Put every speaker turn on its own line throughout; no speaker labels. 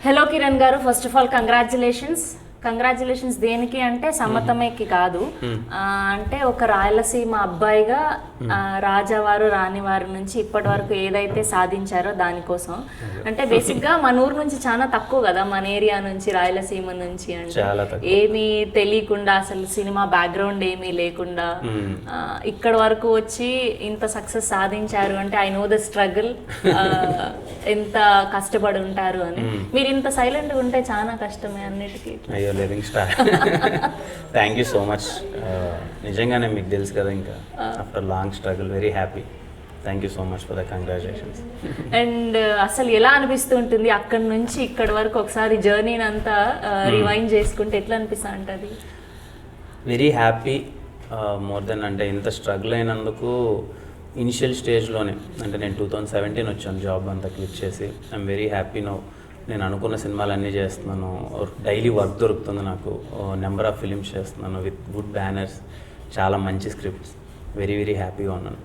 Hello Kiran గారు, first of all congratulations దేనికి అంటే సమ్మతమేకి కాదు. అంటే ఒక రాయలసీమ అబ్బాయిగా రాజావారు రాణివారు నుంచి ఇప్పటి వరకు ఏదైతే సాధించారో దానికోసం. అంటే బేసిక్గా మన ఊరు నుంచి చాలా తక్కువ కదా, మన ఏరియా నుంచి రాయలసీమ నుంచి. అంటే ఏమీ తెలియకుండా అసలు సినిమా బ్యాక్గ్రౌండ్ ఏమీ లేకుండా ఇక్కడ వరకు వచ్చి ఇంత సక్సెస్ సాధించారు అంటే ఐ నో ద స్ట్రగుల్, ఎంత కష్టపడి ఉంటారు అని. మీరు ఇంత సైలెంట్గా ఉంటే చాలా కష్టమే అన్నిటికీ.
అయ్యో living star, thank you so much. నిజంగానే మీకు తెలుసు కదా, ఇంకా after long struggle very happy. Thank you so much for the congratulations.
And అసలు ఎలా అనిపిస్తుంటుంది అక్కడి నుంచి ఇక్కడి వరకు ఒకసారి జర్నీని అంతా రివైండ్ చేసుకుంటే ఎట్లా అనిపిస్తా ఉంటుంది?
Very happy. మోర్ దెన్ అంటే ఇంత స్ట్రగుల్ అయినందుకు ఇనిషియల్ స్టేజ్లోనే, అంటే నేను 2017 వచ్చాను జాబ్ అంతా క్లిక్ చేసి. I'm very happy now. నేను అనుకున్న సినిమాలన్నీ చేస్తున్నాను, డైలీ వర్క్ దొరుకుతుంది నాకు, నెంబర్ ఆఫ్ ఫిలిమ్స్ చేస్తున్నాను విత్ గుడ్ బ్యానర్స్, చాలా మంచి స్క్రిప్ట్స్. వెరీ వెరీ హ్యాపీగా ఉన్నాను.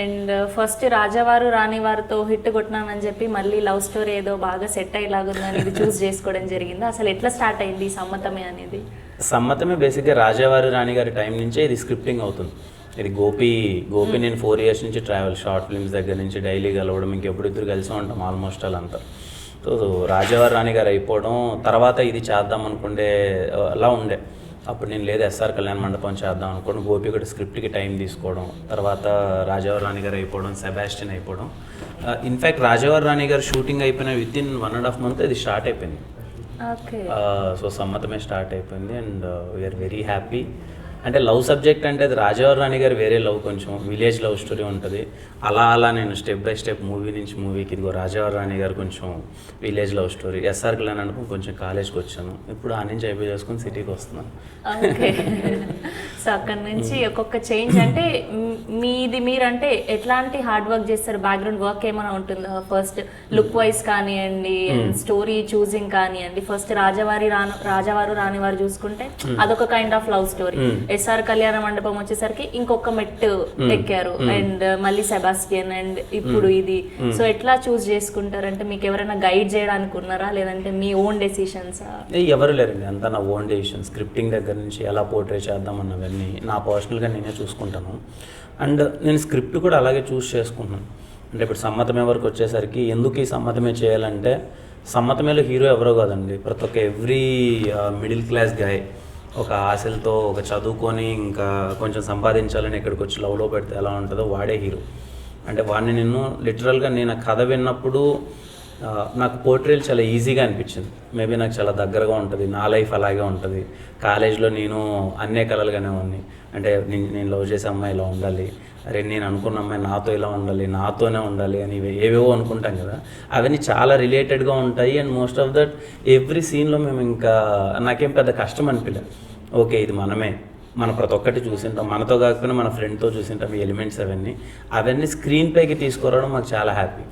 అండ్ ఫస్ట్ రాజావారు రాణివారితో హిట్ కొట్టినానని చెప్పి మళ్ళీ లవ్ స్టోరీ ఏదో బాగా సెట్ అయ్యేలాగుందని ఇది చూస్ చేసుకోవడం జరిగింది. అసలు ఎట్లా స్టార్ట్ అయింది సమ్మతమే అనేది?
సమ్మతమే బేసిక్గా రాజావారు రాణి గారి టైం నుంచే ఇది స్క్రిప్టింగ్ అవుతుంది. ఇది గోపి నేను 4 years నుంచి ట్రావెల్, షార్ట్ ఫిల్మ్స్ దగ్గర నుంచి డైలీ కలవడం, ఇంకెప్పుడు ఇద్దరు కలిసి ఉంటాం ఆల్మోస్ట్ అలా. సో రాజావారు రాణి గారు అయిపోవడం తర్వాత ఇది చేద్దాం అనుకుంటే అలా ఉండే. అప్పుడు నేను లేదు ఎస్ఆర్ కళ్యాణ మండపం చేద్దాం అనుకోండి, గోపి కూడా స్క్రిప్ట్కి టైం తీసుకోవడం, తర్వాత రాజావారు రాణి గారు అయిపోవడం, సెబాస్టియన్ అయిపోవడం. ఇన్ఫ్యాక్ట్ రాజావారు రాణి గారు షూటింగ్ అయిపోయిన వితిన్ 1.5 month ఇది స్టార్ట్ అయిపోయింది. సో సమ్మతమే స్టార్ట్ అయిపోయింది. And we are very happy. అంటే లవ్ సబ్జెక్ట్ అంటే అది రాజావారు రాణి గారు వేరే లవ్, కొంచెం విలేజ్ లవ్ స్టోరీ ఉంటుంది. అలా నేను స్టెప్ బై స్టెప్ మూవీ నుంచి మూవీకి, ఇదిగో రాజావారు రాణి గారు కొంచెం village love story, SR Kalyan అనుకో కొంచెం కాలేజ్కి వచ్చాను, ఇప్పుడు ఆ నుంచి అయిపోయి చేసుకుని సిటీకి వస్తున్నాను.
ఓకే. సో అక్కడ నుంచి ఒక్కొక్క చేంజ్ అంటే మీరంటే ఎట్లాంటి హార్డ్ వర్క్ చేస్తారు? బ్యాక్గ్రౌండ్ వర్క్ ఏమైనా ఉంటుందా? ఫస్ట్ లుక్ వైజ్ కానివ్వండి, స్టోరీ చూసింగ్ కానివ్వండి. ఫస్ట్ రాజావారు రాణివారు చూసుకుంటే అదొక kind of love story. SR Kalyana Mandapam వచ్చేసరికి ఇంకొక మెట్టు ఎక్కారు, అండ్ మళ్ళీ సెబాస్టియన్, అండ్ ఇప్పుడు ఇది. సో ఎట్లా చూస్ చేసుకుంటారంటే మీకు ఎవరైనా గైడ్ చేయడానికి ఉన్నారా, లేదంటే మీ ఓన్ డెసిషన్స్?
ఎవరు లేరండి, అంతా నా ఓన్ డెసిషన్. స్క్రిప్టింగ్ దగ్గర నుంచి ఎలా పోర్ట్రే చేద్దామన్నవన్నీ నా పర్సనల్గా నేనే చూసుకుంటాను. అండ్ నేను స్క్రిప్ట్ కూడా అలాగే చూస్ చేసుకుంటున్నాను. అంటే ఇప్పుడు సమ్మతమే వరకు వచ్చేసరికి ఎందుకు ఈ సమ్మతమే చేయాలంటే, సమ్మతమేలో హీరో ఎవరో కాదండి, ప్రతి ఒక్క ఎవ్రీ మిడిల్ క్లాస్ గాయ్ ఒక ఆశలతో, ఒక చదువుకొని ఇంకా కొంచెం సంపాదించాలని ఇక్కడికి వచ్చి లవ్లో పెడితే ఎలా ఉంటుందో వాడే హీరో. అంటే వాడిని నేను లిటరల్గా నేను కథ విన్నప్పుడు నాకు పోర్ట్రేల్ చాలా ఈజీగా అనిపించింది. మేబీ నాకు చాలా దగ్గరగా ఉంటుంది, నా లైఫ్ అలాగే ఉంటుంది. కాలేజ్లో నేను అన్నే కలలుగానే ఉన్నాయి. అంటే నేను లవ్ చేసే అమ్మాయి ఇలా ఉండాలి, అరే నేను అనుకున్న అమ్మాయి నాతో ఇలా ఉండాలి, నాతోనే ఉండాలి అని ఏవేవో అనుకుంటాం కదా, అవన్నీ చాలా రిలేటెడ్గా ఉంటాయి. And most of that every సీన్లో మేము ఇంకా నాకేం పెద్ద కష్టం అనిపించలేదు. ఓకే ఇది మనమే, మనం ప్రతి ఒక్కటి చూసింటాం, మనతో కాకపోయినా మన ఫ్రెండ్తో చూసింటాం ఈ ఎలిమెంట్స్. అవన్నీ స్క్రీన్ పైకి తీసుకురావడం మాకు చాలా హ్యాపీ,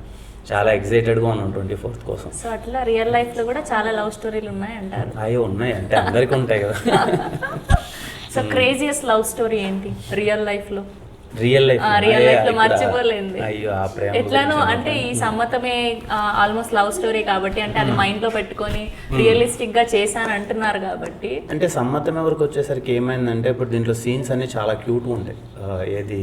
చాలా ఎక్సైటెడ్గా ఉన్నాం 24th కోసం.
సో అట్లా రియల్ లైఫ్లో కూడా చాలా లవ్ స్టోరీలు ఉన్నాయంటారు?
అయ్యో ఉన్నాయి, అంటే అందరికీ ఉంటాయి కదా.
సో క్రేజియస్ట్ లవ్ స్టోరీ ఏంటి రియల్ లైఫ్లో?
రియల్ లైఫ్
లో మర్చిపోలేదు ఎట్లానో. అంటే ఈ సమ్మతమే ఆల్మోస్ట్ లవ్ స్టోరీ కాబట్టి, అంటే అది మైండ్ లో పెట్టుకొని రియలిస్టిక్ గా చేశాను అంటున్నారు కాబట్టి.
అంటే సమ్మతమే వరకు వచ్చేసరికి ఏమైందంటే, ఇప్పుడు దీంట్లో సీన్స్ అన్ని చాలా క్యూట్గా ఉంటాయి. ఏది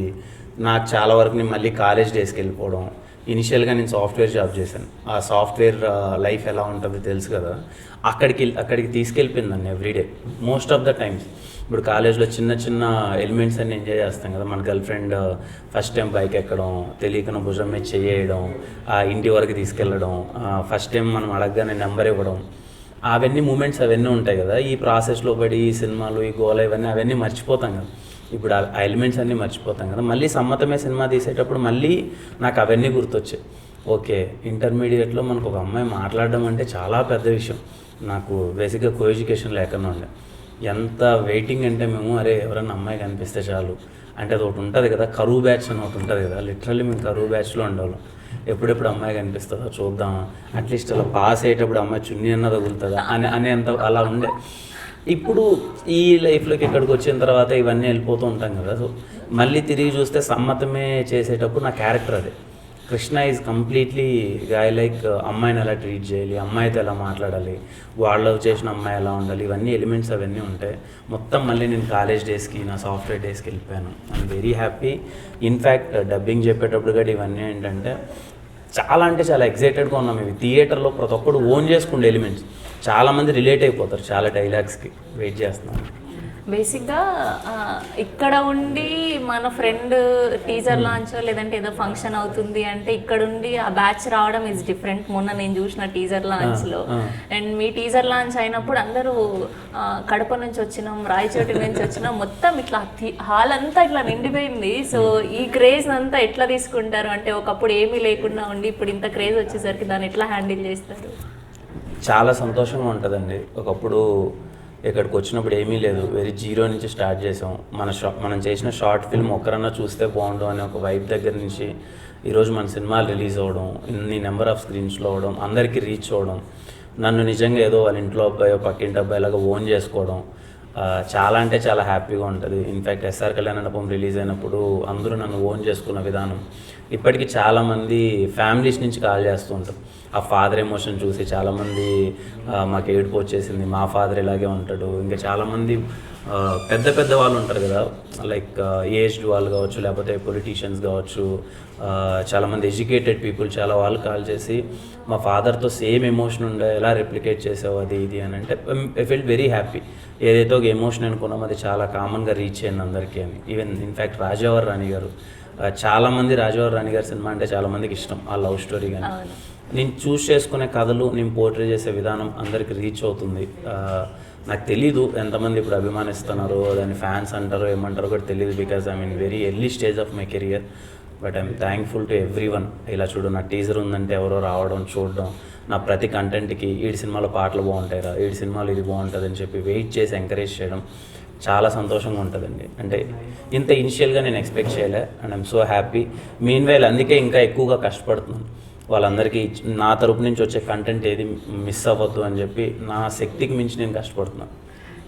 నాకు చాలా వరకు నేను మళ్ళీ కాలేజ్ డేస్కి వెళ్ళిపోవడం. ఇనిషియల్గా నేను సాఫ్ట్వేర్ జాబ్ చేశాను, ఆ సాఫ్ట్వేర్ లైఫ్ ఎలా ఉంటుందో తెలుసు కదా, అక్కడికి తీసుకెళ్ళిపోయింది నన్ను everyday most of the times. ఇప్పుడు కాలేజ్లో చిన్న చిన్న ఎలిమెంట్స్ అన్ని ఎంజాయ్ చేస్తాం కదా, మన girl friend first time bike ఎక్కడం, తెలియకన భుజం మీద చేయడం, ఆ ఇంటి వరకు తీసుకెళ్ళడం, ఫస్ట్ టైం మనం అడగగానే నెంబర్ ఇవ్వడం, అవన్నీ మూమెంట్స్ అవన్నీ ఉంటాయి కదా. ఈ ప్రాసెస్లో పడి ఈ సినిమాలు, ఈ గోల అవన్నీ మర్చిపోతాం కదా. ఇప్పుడు ఆ ఎలిమెంట్స్ అన్నీ మర్చిపోతాం కదా. మళ్ళీ సమ్మతమే సినిమా తీసేటప్పుడు మళ్ళీ నాకు అవన్నీ గుర్తొచ్చాయి. ఓకే ఇంటర్మీడియట్లో మనకు ఒక అమ్మాయి మాట్లాడడం అంటే చాలా పెద్ద విషయం. నాకు బేసిక్గా కో ఎడ్యుకేషన్ లేకుండా ఉండే, ఎంత వెయిటింగ్ అంటే మేము, అరే ఎవరైనా అమ్మాయి కనిపిస్తే చాలు. అంటే అది ఒకటి ఉంటుంది కదా, కరువు బ్యాచ్ అని ఒకటి ఉంటుంది కదా, లిటరల్లీ మేము కరువు బ్యాచ్లో ఉండేవాళ్ళం. ఎప్పుడెప్పుడు అమ్మాయి కనిపిస్తుందో చూద్దామా, అట్లీస్ట్ అలా పాస్ అయ్యేటప్పుడు అమ్మాయి చున్నీ అన్న తగులుతుందా అనేంత అలా ఉండే. ఇప్పుడు ఈ లైఫ్లోకి ఇక్కడికి వచ్చిన తర్వాత ఇవన్నీ వెళ్ళిపోతూ ఉంటాం కదా. సో మళ్ళీ తిరిగి చూస్తే సమ్మతమే చేసేటప్పుడు నా క్యారెక్టర్ అదే, కృష్ణ ఈజ్ కంప్లీట్లీ గాయ లైక్ అమ్మాయిని ఎలా ట్రీట్ చేయాలి, అమ్మాయితో ఎలా మాట్లాడాలి, వాళ్ళు చేసిన అమ్మాయి ఎలా ఉండాలి, ఇవన్నీ ఎలిమెంట్స్ అవన్నీ ఉంటాయి. మొత్తం మళ్ళీ నేను కాలేజ్ డేస్కి నా సాఫ్ట్వేర్ డేస్కి వెళ్ళిపోయాను. I'm very happy. In fact dubbing చెప్పేటప్పుడు కూడా ఇవన్నీ ఏంటంటే చాలా అంటే చాలా ఎక్సైటెడ్గా ఉన్నాం. ఇవి థియేటర్లో ప్రతి ఒక్కడు ఓన్ చేసుకుండే ఎలిమెంట్స్. చాలామంది రిలేట్ అయిపోతారు చాలా డైలాగ్స్కి. వెయిట్ చేస్తున్నాను.
బేసిక్గా ఇక్కడ ఉండి మన ఫ్రెండ్ టీజర్ లాంచ్ లేదంటే ఏదో ఫంక్షన్ అవుతుంది అంటే ఇక్కడ ఉండి ఆ బ్యాచ్ రావడం ఇస్ డిఫరెంట్. మొన్న నేను చూసిన టీజర్ లాంచ్లో అండ్ మీ టీజర్ లాంచ్ అయినప్పుడు అందరూ కడప నుంచి వచ్చినాం, రాయచోటి నుంచి వచ్చినాం, మొత్తం ఇట్లా హాల్ అంతా ఇట్లా నిండిపోయింది. సో ఈ క్రేజ్ అంతా ఎట్లా తీసుకుంటారు? అంటే ఒకప్పుడు ఏమీ లేకుండా ఉండి ఇప్పుడు ఇంత క్రేజ్ వచ్చేసరికి దాన్ని ఎట్లా హ్యాండిల్ చేస్తారు?
చాలా సంతోషంగా ఉంటుందండి. ఒకప్పుడు ఇక్కడికి వచ్చినప్పుడు ఏమీ లేదు, వెరీ జీరో నుంచి స్టార్ట్ చేసాం. మనం చేసిన షార్ట్ ఫిల్మ్ ఒక్కరన్నా చూస్తే బాగుండు అనే ఒక వైబ్ దగ్గర నుంచి ఈరోజు మన సినిమాలు రిలీజ్ అవ్వడం, ఇన్ని నెంబర్ ఆఫ్ స్క్రీన్స్లో అవ్వడం, అందరికీ రీచ్ అవ్వడం, నన్ను నిజంగా ఏదో వాళ్ళ ఇంట్లో అబ్బాయో పక్కింటి అబ్బాయిలాగా ఓన్ చేసుకోవడం చాలా అంటే చాలా హ్యాపీగా ఉంటుంది. ఇన్ఫ్యాక్ట్ ఎస్ఆర్ కళ్యాణమండపం రిలీజ్ అయినప్పుడు అందరూ నన్ను ఓన్ చేసుకున్న విధానం ఇప్పటికీ చాలామంది ఫ్యామిలీస్ నుంచి కాల్ చేస్తూ ఉంటారు. ఆ ఫాదర్ ఎమోషన్ చూసి చాలామంది మాకు ఏడుపు వచ్చేసింది, మా ఫాదర్ ఇలాగే ఉంటాడు. ఇంకా చాలామంది పెద్ద పెద్ద వాళ్ళు ఉంటారు కదా, లైక్ ఏజ్డ్ వాళ్ళు కావచ్చు, లేకపోతే పొలిటీషియన్స్ కావచ్చు, చాలామంది ఎడ్యుకేటెడ్ పీపుల్ చాలా వాళ్ళు కాల్ చేసి మా ఫాదర్తో సేమ్ ఎమోషన్ ఉండే, ఎలా రెప్లికేట్ చేసావు అది ఇది అని అంటే ఐ ఫీల్ వెరీ హ్యాపీ. ఏదైతే ఒక ఎమోషన్ అనుకున్నామో అది చాలా కామన్గా రీచ్ అయింది అందరికీ అని. ఈవెన్ ఇన్ఫ్యాక్ట్ రాజావారి రాణి గారు, చాలామంది రాజావారి రాణి గారి సినిమా అంటే చాలామందికి ఇష్టం, ఆ లవ్ స్టోరీ కానీ. నేను చూస్ చేసుకునే కథలు, నేను పోర్ట్రే చేసే విధానం అందరికి రీచ్ అవుతుంది. నాకు తెలీదు ఎంతమంది ఇప్పుడు అభిమానిస్తున్నారో, దాన్ని ఫ్యాన్స్ అంటారో ఏమంటారో కూడా తెలియదు, because I mean very early stage of my career. But I'm thankful to every one. ఇలా చూడు, నా టీజర్ ఉందంటే ఎవరో రావడం, చూడడం, నా ప్రతి కంటెంట్కి ఈడి సినిమాలో పాటలు బాగుంటాయిరా, ఈడి సినిమాలో ఇది బాగుంటుంది అని చెప్పి వెయిట్ చేసి ఎంకరేజ్ చేయడం చాలా సంతోషంగా ఉంటుందండి. అంటే ఇంత ఇనిషియల్గా నేను ఎక్స్పెక్ట్ చేయలే and I'm so happy. Mean while అందుకే ఇంకా ఎక్కువగా కష్టపడుతున్నాను. వాళ్ళందరికీ నా తరపు నుంచి వచ్చే కంటెంట్ ఏది మిస్ అవ్వద్దు అని చెప్పి నా శక్తికి మించి నేను కష్టపడుతున్నాను.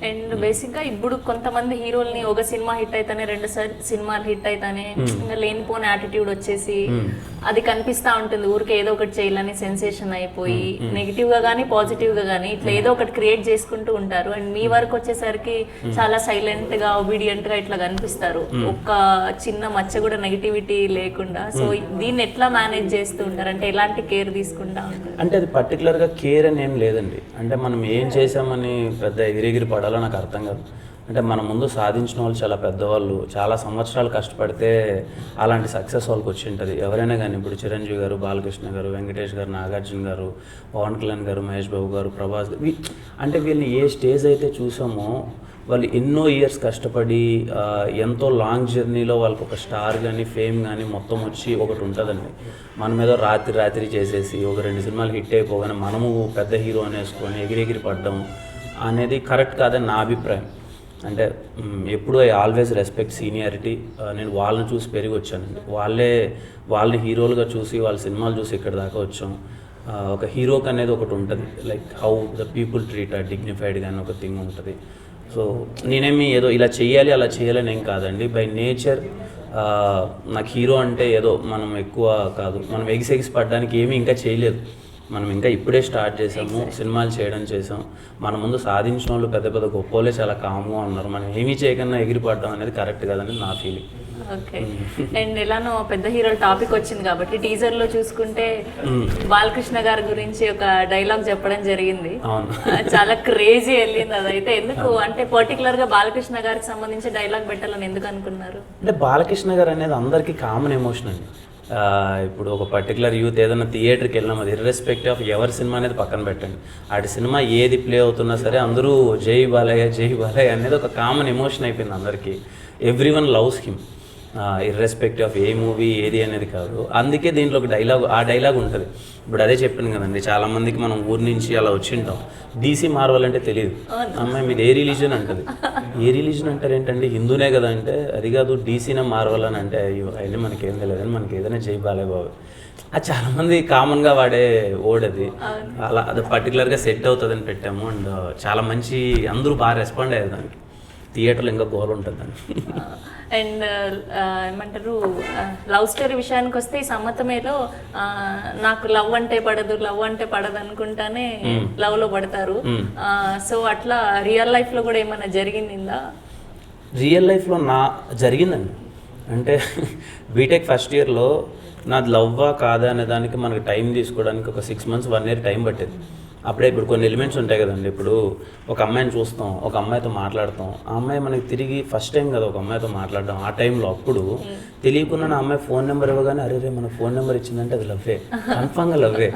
అండ్ బేసిక్గా ఇప్పుడు కొంతమంది హీరోల్ని ఒక సినిమా హిట్ అయితేనే 2 సినిమాలు హిట్ అయితేనే ఇంకా లేనిపోని యాటిట్యూడ్ వచ్చేసి అది కనిపిస్తూ ఉంటుంది. ఊరికి ఏదో ఒకటి చేయాలని సెన్సేషన్ అయిపోయి నెగిటివ్గా కానీ పాజిటివ్గా కానీ ఇట్లా ఏదో ఒకటి క్రియేట్ చేసుకుంటూ ఉంటారు. అండ్ మీ వరకు వచ్చేసరికి చాలా సైలెంట్గా ఒబీడియంట్గా ఇట్లా కనిపిస్తారు, ఒక్క చిన్న మచ్చ కూడా నెగిటివిటీ లేకుండా. సో దీన్ని ఎట్లా మేనేజ్ చేస్తూ ఉంటారు? అంటే ఎలాంటి కేర్ తీసుకుంటా ఉంటారు?
అంటే అది పర్టికులర్గా కేర్ అని ఏం లేదండి. అంటే మనం ఏం చేసామని పెద్ద ఎగిరెగిరి పడాలో నాకు అర్థం కాదు. అంటే మన ముందు సాధించిన వాళ్ళు చాలా పెద్దవాళ్ళు, చాలా సంవత్సరాలు కష్టపడితే అలాంటి సక్సెస్ వాళ్ళకి వచ్చి ఉంటుంది. ఎవరైనా కానీ ఇప్పుడు చిరంజీవి గారు, బాలకృష్ణ గారు, వెంకటేష్ గారు, నాగార్జున గారు, పవన్ కళ్యాణ్ గారు, మహేష్ బాబు గారు, ప్రభాస్ గారు, అంటే వీళ్ళని ఏ స్టేజ్ అయితే చూసామో వాళ్ళు ఎన్నో ఇయర్స్ కష్టపడి ఎంతో లాంగ్ జర్నీలో వాళ్ళకి ఒక స్టార్ కానీ ఫేమ్ కానీ మొత్తం వచ్చి ఒకటి ఉంటుందండి. మనం ఏదో రాత్రి చేసేసి ఒక 2 సినిమాలు హిట్ అయిపోగానే మనము పెద్ద హీరో అనేసుకొని ఎగిరెగిరి పడ్డం అనేది కరెక్ట్ కాదని నా అభిప్రాయం. అంటే ఎప్పుడు ఐ ఆల్వేస్ రెస్పెక్ట్ సీనియారిటీ. నేను వాళ్ళని చూసి పెరిగి వచ్చానండి. వాళ్ళని హీరోలుగా చూసి వాళ్ళ సినిమాలు చూసి ఇక్కడ దాకా వచ్చాం. ఒక హీరోకి అనేది ఒకటి ఉంటుంది, like how the people treat dignified కానీ ఒక థింగ్ ఉంటుంది. సో నేనేమి ఏదో ఇలా చేయాలి అలా చేయాలని ఏం కాదండి. బై నేచర్ నాకు హీరో అంటే ఏదో మనం ఎక్కువ కాదు, మనం ఎగిసి పడడానికి ఏమీ ఇంకా చేయలేదు. మనం ఇంకా ఇప్పుడే స్టార్ట్ చేసాము, సినిమాలు చేసాం. మన ముందు సాధించిన వాళ్ళు పెద్ద పెద్ద గొప్ప వాళ్ళే చాలా కామ్గా ఉన్నారు. మనం ఏమీ చేయకుండా ఎగిరిపడడం అనేది కరెక్ట్ కాదని నా ఫీలింగ్.
ఓకే. అండ్ ఎలానో పెద్ద హీరోల టాపిక్ వచ్చింది కాబట్టి టీజర్లో చూసుకుంటే బాలకృష్ణ గారి గురించి ఒక డైలాగ్ చెప్పడం జరిగింది. చాలా క్రేజీ వెళ్ళింది అదైతే. ఎందుకు అంటే పర్టికులర్గా బాలకృష్ణ గారికి సంబంధించి డైలాగ్ పెట్టాలని ఎందుకు అనుకున్నారు?
అంటే బాలకృష్ణ గారు అనేది అందరికీ కామన్ ఎమోషన్ అండి. ఇప్పుడు ఒక పర్టికులర్ యూత్ ఏదైనా థియేటర్కి వెళ్ళినాం, అది ఇర్రెస్పెక్టివ్ ఆఫ్ ఎవరి సినిమా అనేది పక్కన పెట్టండి, ఆడి సినిమా ఏది ప్లే అవుతున్నా సరే అందరూ జై బాలయ్య అనేది ఒక కామన్ ఎమోషన్ అయిపోయింది అందరికీ. Every one loves him irrespective of A movie ఏది అనేది కాదు. అందుకే దీంట్లో ఒక డైలాగ్ ఉంటుంది. ఇప్పుడు అదే చెప్పాను కదండి, చాలామందికి మనం ఊరి నుంచి అలా వచ్చింటాం, DC మార్వల్ అంటే తెలియదు. అమ్మాయి మీది ఏ రిలీజన్ అంటది. ఏ రిలీజన్ అంటారు ఏంటంటే హిందూనే కదా అంటే, అది కాదు DCనే మార్వల్ అని అంటే అవన్నీ మనకేం తెలియదు, మనకి ఏదైనా జై బాలయ్య బాబు. అది చాలామంది కామన్గా వాడే వర్డ్ అది. అలా అది పర్టికులర్గా సెట్ అవుతుందని పెట్టాము. అండ్ చాలా మంచి అందరూ బాగా రెస్పాండ్ అయ్యారు దానికి. థియేటర్లో ఇంకా గోల్ ఉంటుంది దానికి.
అండ్ ఏమంటారు లవ్ స్టోరీ విషయానికి వస్తే ఈ సమ్మతమేలో నాకు లవ్ అంటే పడదు అనుకుంటానే లవ్ లో పడతారు. సో అట్లా రియల్ లైఫ్ లో కూడా ఏమైనా జరిగిందా?
రియల్ లైఫ్లో జరిగిందండి. అంటే బీటెక్ ఫస్ట్ ఇయర్లో నాది లవ్వా కాదా అనే దానికి మనకి టైం తీసుకోవడానికి ఒక 6 months 1 year టైం పట్టేది. అప్పుడే ఇప్పుడు కొన్ని ఎలిమెంట్స్ ఉంటాయి కదండి. ఇప్పుడు ఒక అమ్మాయిని చూస్తాం, ఒక అమ్మాయితో మాట్లాడతాం, ఆ అమ్మాయి మనకి తిరిగి ఫస్ట్ టైం కదా ఒక అమ్మాయితో మాట్లాడడం. ఆ టైంలో అప్పుడు తెలియకుండా నా అమ్మాయి ఫోన్ నెంబర్ ఇవ్వగానే అరే మన ఫోన్ నెంబర్ ఇచ్చిందంటే అది లవ్వే, కన్ఫామ్గా లవ్వే.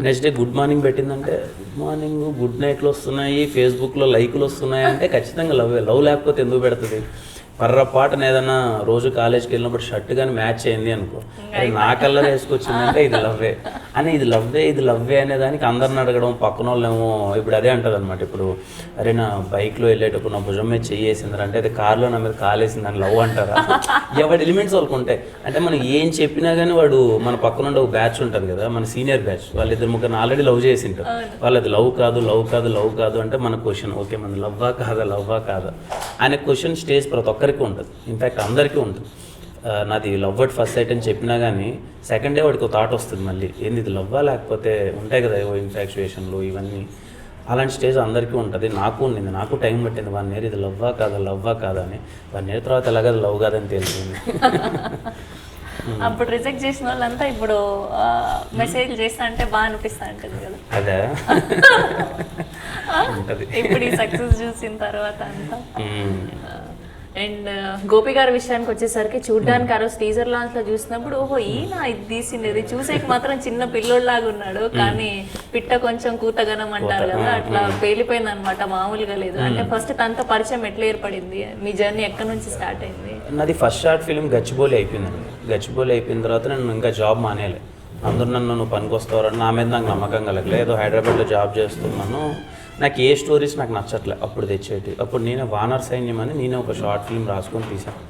నెక్స్ట్ డే గుడ్ మార్నింగ్ పెట్టిందంటే గుడ్ మార్నింగ్ గుడ్ నైట్లు వస్తున్నాయి, ఫేస్బుక్లో లైకులు వస్తున్నాయి అంటే ఖచ్చితంగా లవ్వే. లవ్ లేకపోతే ఎందుకు పెడుతుంది? పర్రపాటున ఏదైనా రోజు కాలేజ్కి వెళ్ళినప్పుడు షర్ట్ కానీ మ్యాచ్ అయింది అనుకో, అది నా కలర్ వేసుకొచ్చిందంటే ఇది లవ్వే అని, ఇది లవ్వే అనే దానికి అందరిని అడగడం, పక్కన వాళ్ళేమో ఇప్పుడు అదే అంటుంది అనమాట. ఇప్పుడు అరే నా బైక్లో వెళ్ళేటప్పుడు నా భుజం మీద చెయ్యేసింది అంటే అది కార్లో నా మీద కాలేసింది అని లవ్ అంటారా? ఎవరి ఎలిమెంట్స్ వాళ్ళకు ఉంటాయి. అంటే మనం ఏం చెప్పినా కానీ వాడు మన పక్కన ఉండే ఒక బ్యాచ్ ఉంటుంది కదా, మన సీనియర్ బ్యాచ్, వాళ్ళిద్దరు ముగ్గురు ఆల్రెడీ లవ్ చేసి ఉంటారు. వాళ్ళది లవ్ కాదు అంటే మన క్వశ్చన్ ఓకే మన లవ్వా కాదా అనే క్వశ్చన్ స్టేజ్ ప్రతి ఒక్కరికి ఉంటుంది. ఇన్ఫ్యాక్ట్ అందరికీ ఉంటుంది. నాది లవ్ అట్ ఫస్ట్ సైట్ అని చెప్పినా కానీ సెకండ్ డే వాడికి ఒక థాట్ వస్తుంది మళ్ళీ, ఏంది ఇది లవ్వా లేకపోతే ఉంటాయి కదా ఏవో ఇన్ఫాక్చుయేషన్లు ఇవన్నీ. అలాంటి స్టేజ్ అందరికీ ఉంటుంది. నాకు ఉండింది, నాకు టైం పట్టింది 1 year ఇది లవ్వా కాదా అని. 1 year తర్వాత ఎలాగ లవ్ కాదని తెలిసింది.
అప్పుడు రిజెక్ట్ చేసిన వాళ్ళంతా ఇప్పుడు మెసేజ్ చేస్తా అంటే బాగా అనిపిస్తా ఉంటుంది కదా.
అదే
ఇప్పుడు ఈ సక్సెస్ చూసిన తర్వాత అంతా. అండ్ గోపి గారి విషయానికి వచ్చేసరికి చూడడానికి ఆ రోజు టీజర్ లాంచ్ లో చూసినప్పుడు ఓహో ఈయన ఇది తీసిండేది, చూసేకి మాత్రం చిన్న పిల్లోడ్లాగా ఉన్నాడు కానీ పిట్ట కొంచెం కూతగనం అంటారు కదా, అట్లా పేలిపోయింది అనమాట, మామూలుగా లేదు. అంటే ఫస్ట్ తనతో పరిచయం ఎట్లా ఏర్పడింది, మీ జర్నీ ఎక్కడి నుంచి స్టార్ట్ అయింది?
నాది ఫస్ట్ షార్ట్ ఫిల్మ్ గచ్చిబౌలి అయిపోయిందండి. గచ్చిబౌలి అయిపోయిన తర్వాత నేను ఇంకా జాబ్ మానేయాలి. అందరూ నువ్వు పనికి వస్తావు నా మీద నాకు నమ్మకం కలగలేదు. ఏదో హైదరాబాద్లో జాబ్ చేస్తున్నాను, నాకు ఏ స్టోరీస్ నాకు నచ్చట్లే అప్పుడు తెచ్చేటి. అప్పుడు నేనే వానర్ సైన్యం అని నేనే ఒక షార్ట్ ఫిల్మ్ రాసుకొని తీసాను.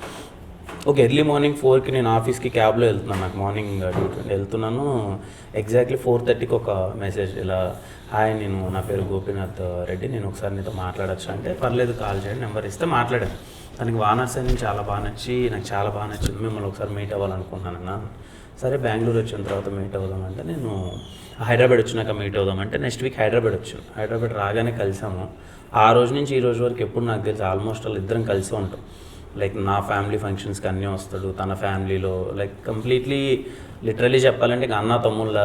ఒక ఎర్లీ మార్నింగ్ 4కి నేను ఆఫీస్కి క్యాబ్లో వెళ్తున్నాను, నాకు మార్నింగ్ డ్యూటీ వెళ్తున్నాను. ఎగ్జాక్ట్లీ 4:30కి ఒక మెసేజ్, ఇలా హాయ్ నేను నా పేరు గోపీనాథ్ రెడ్డి, నేను ఒకసారి నీతో మాట్లాడచ్చు అంటే పర్లేదు కాల్ చేయండి నెంబర్ ఇస్తే మాట్లాడాను. తనకి వానర్ సైన్యం చాలా బాగా నచ్చి నాకు చాలా బాగా నచ్చింది, మిమ్మల్ని ఒకసారి మీట్ అవ్వాలనుకుంటున్నాను. సరే బెంగళూరు వచ్చిన తర్వాత మీట్ అవుదామంటే నేను హైదరాబాద్ వచ్చినాక మీట్ అవుదామంటే నెక్స్ట్ వీక్ హైదరాబాద్ వచ్చాను. హైదరాబాద్ రాగానే కలిసాము. ఆ రోజు నుంచి ఈ రోజు వరకు ఎప్పుడు నాకు తెలిసి ఆల్మోస్ట్ వాళ్ళు ఇద్దరం కలిసి ఉంటాం. లైక్ నా ఫ్యామిలీ ఫంక్షన్స్కి అన్నీ వస్తాడు, తన ఫ్యామిలీలో లైక్ కంప్లీట్లీ లిటరలీ చెప్పాలంటే ఇక అన్న తమ్ముళ్ళ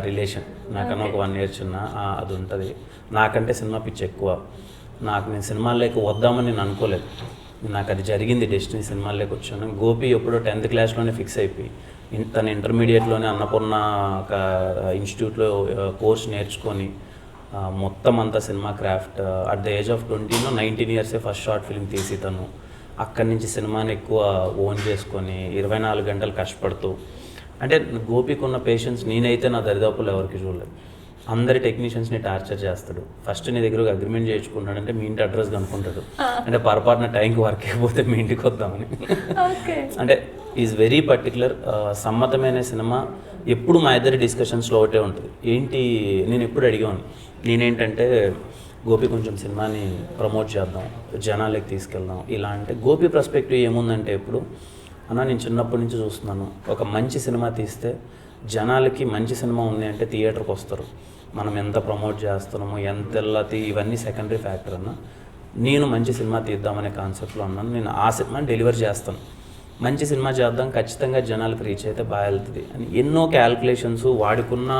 రిలేషన్. నాకన్నా ఒక 1 year చిన్న అది ఉంటుంది. నాకంటే సినిమా పిచ్చి ఎక్కువ. నేను సినిమాల్లోకి వద్దామని నేను అనుకోలేదు, నాకు అది జరిగింది, డెస్టినీ సినిమాల్లోకి వచ్చాను. గోపి ఎప్పుడో 10th క్లాస్లోనే ఫిక్స్ అయిపోయి తన ఇంటర్మీడియట్లోనే అన్నపూర్ణ ఒక ఇన్స్టిట్యూట్లో కోర్స్ నేర్చుకొని మొత్తం అంతా cinema craft at the age of 19 years first short film తీసి తను అక్కడి నుంచి సినిమాని ఎక్కువ ఓన్ చేసుకొని 24 గంటలు కష్టపడుతూ, అంటే గోపికి ఉన్న పేషెన్స్ నేనైతే నా దరిదాపుల్లో ఎవరికి చూడలేదు. అందరి టెక్నీషియన్స్ని టార్చర్ చేస్తాడు. ఫస్ట్ నీ దగ్గర ఒక అగ్రిమెంట్ చేయించుకుంటాడంటే మీ ఇంటి అడ్రస్ కనుక్కుంటాడు, అంటే పొరపాటున టైంకి వర్క్ అయిపోతే మీ ఇంటికి వద్దామని. అంటే ఈజ్ వెరీ పర్టికులర్. సమ్మతమైన సినిమా ఎప్పుడు మా ఇద్దరి డిస్కషన్స్లో ఒకటే ఉంటుంది. ఏంటి నేను ఎప్పుడు అడిగాను, నేనేంటంటే గోపి కొంచెం సినిమాని ప్రమోట్ చేద్దాం, జనాలకి తీసుకెళ్దాం ఇలా అంటే, గోపి పర్స్పెక్టివ్ ఏముందంటే ఎప్పుడు అన్న నేను చిన్నప్పటి నుంచి చూస్తున్నాను, ఒక మంచి సినిమా తీస్తే జనాలకి మంచి సినిమా ఉంది అంటే థియేటర్కి వస్తారు. మనం ఎంత ప్రమోట్ చేస్తున్నామో ఎంత ఇవన్నీ సెకండరీ ఫ్యాక్టర్ అన్న. నేను మంచి సినిమా తీద్దామనే కాన్సెప్ట్లో ఉన్నాను. నేను ఆ సినిమాని డెలివర్ చేస్తాను, మంచి సినిమా చేద్దాం, ఖచ్చితంగా జనాలకు రీచ్ అయితే బాగా వెళ్తుంది అని ఎన్నో క్యాల్కులేషన్స్, వాడుకున్న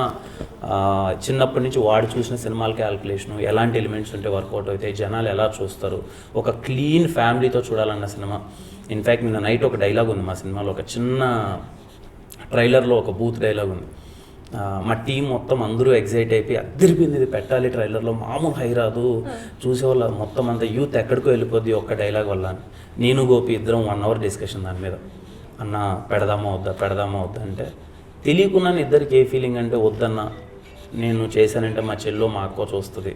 చిన్నప్పటి నుంచి వాడు చూసిన సినిమాల క్యాల్కులేషను, ఎలాంటి ఎలిమెంట్స్ ఉంటే వర్కౌట్ అవుతాయి, జనాలు ఎలా చూస్తారు, ఒక క్లీన్ ఫ్యామిలీతో చూడాలన్న సినిమా. ఇన్ఫ్యాక్ట్ నిన్న నైట్ ఒక డైలాగ్ ఉంది మా సినిమాలో, ఒక చిన్న ట్రైలర్లో ఒక బూత్ డైలాగ్ ఉంది. మా టీం మొత్తం అందరూ ఎగ్జైట్ అయిపోయి అద్దరిపోయింది, ఇది పెట్టాలి ట్రైలర్లో, మామూలు హై రాదు, చూసేవాళ్ళ మొత్తం అంతా యూత్ ఎక్కడికో వెళ్ళిపోద్ది ఒక్క డైలాగ్ వల్ల. నేను గోపి ఇద్దరం 1 hour డిస్కషన్ దాని మీద, అన్న పెడదామా వద్దా అంటే తెలియకున్నాను ఇద్దరికి ఏ ఫీలింగ్ అంటే వద్దన్నా, నేను చేశానంటే మా చెల్లో మా అక్క చూస్తుంది,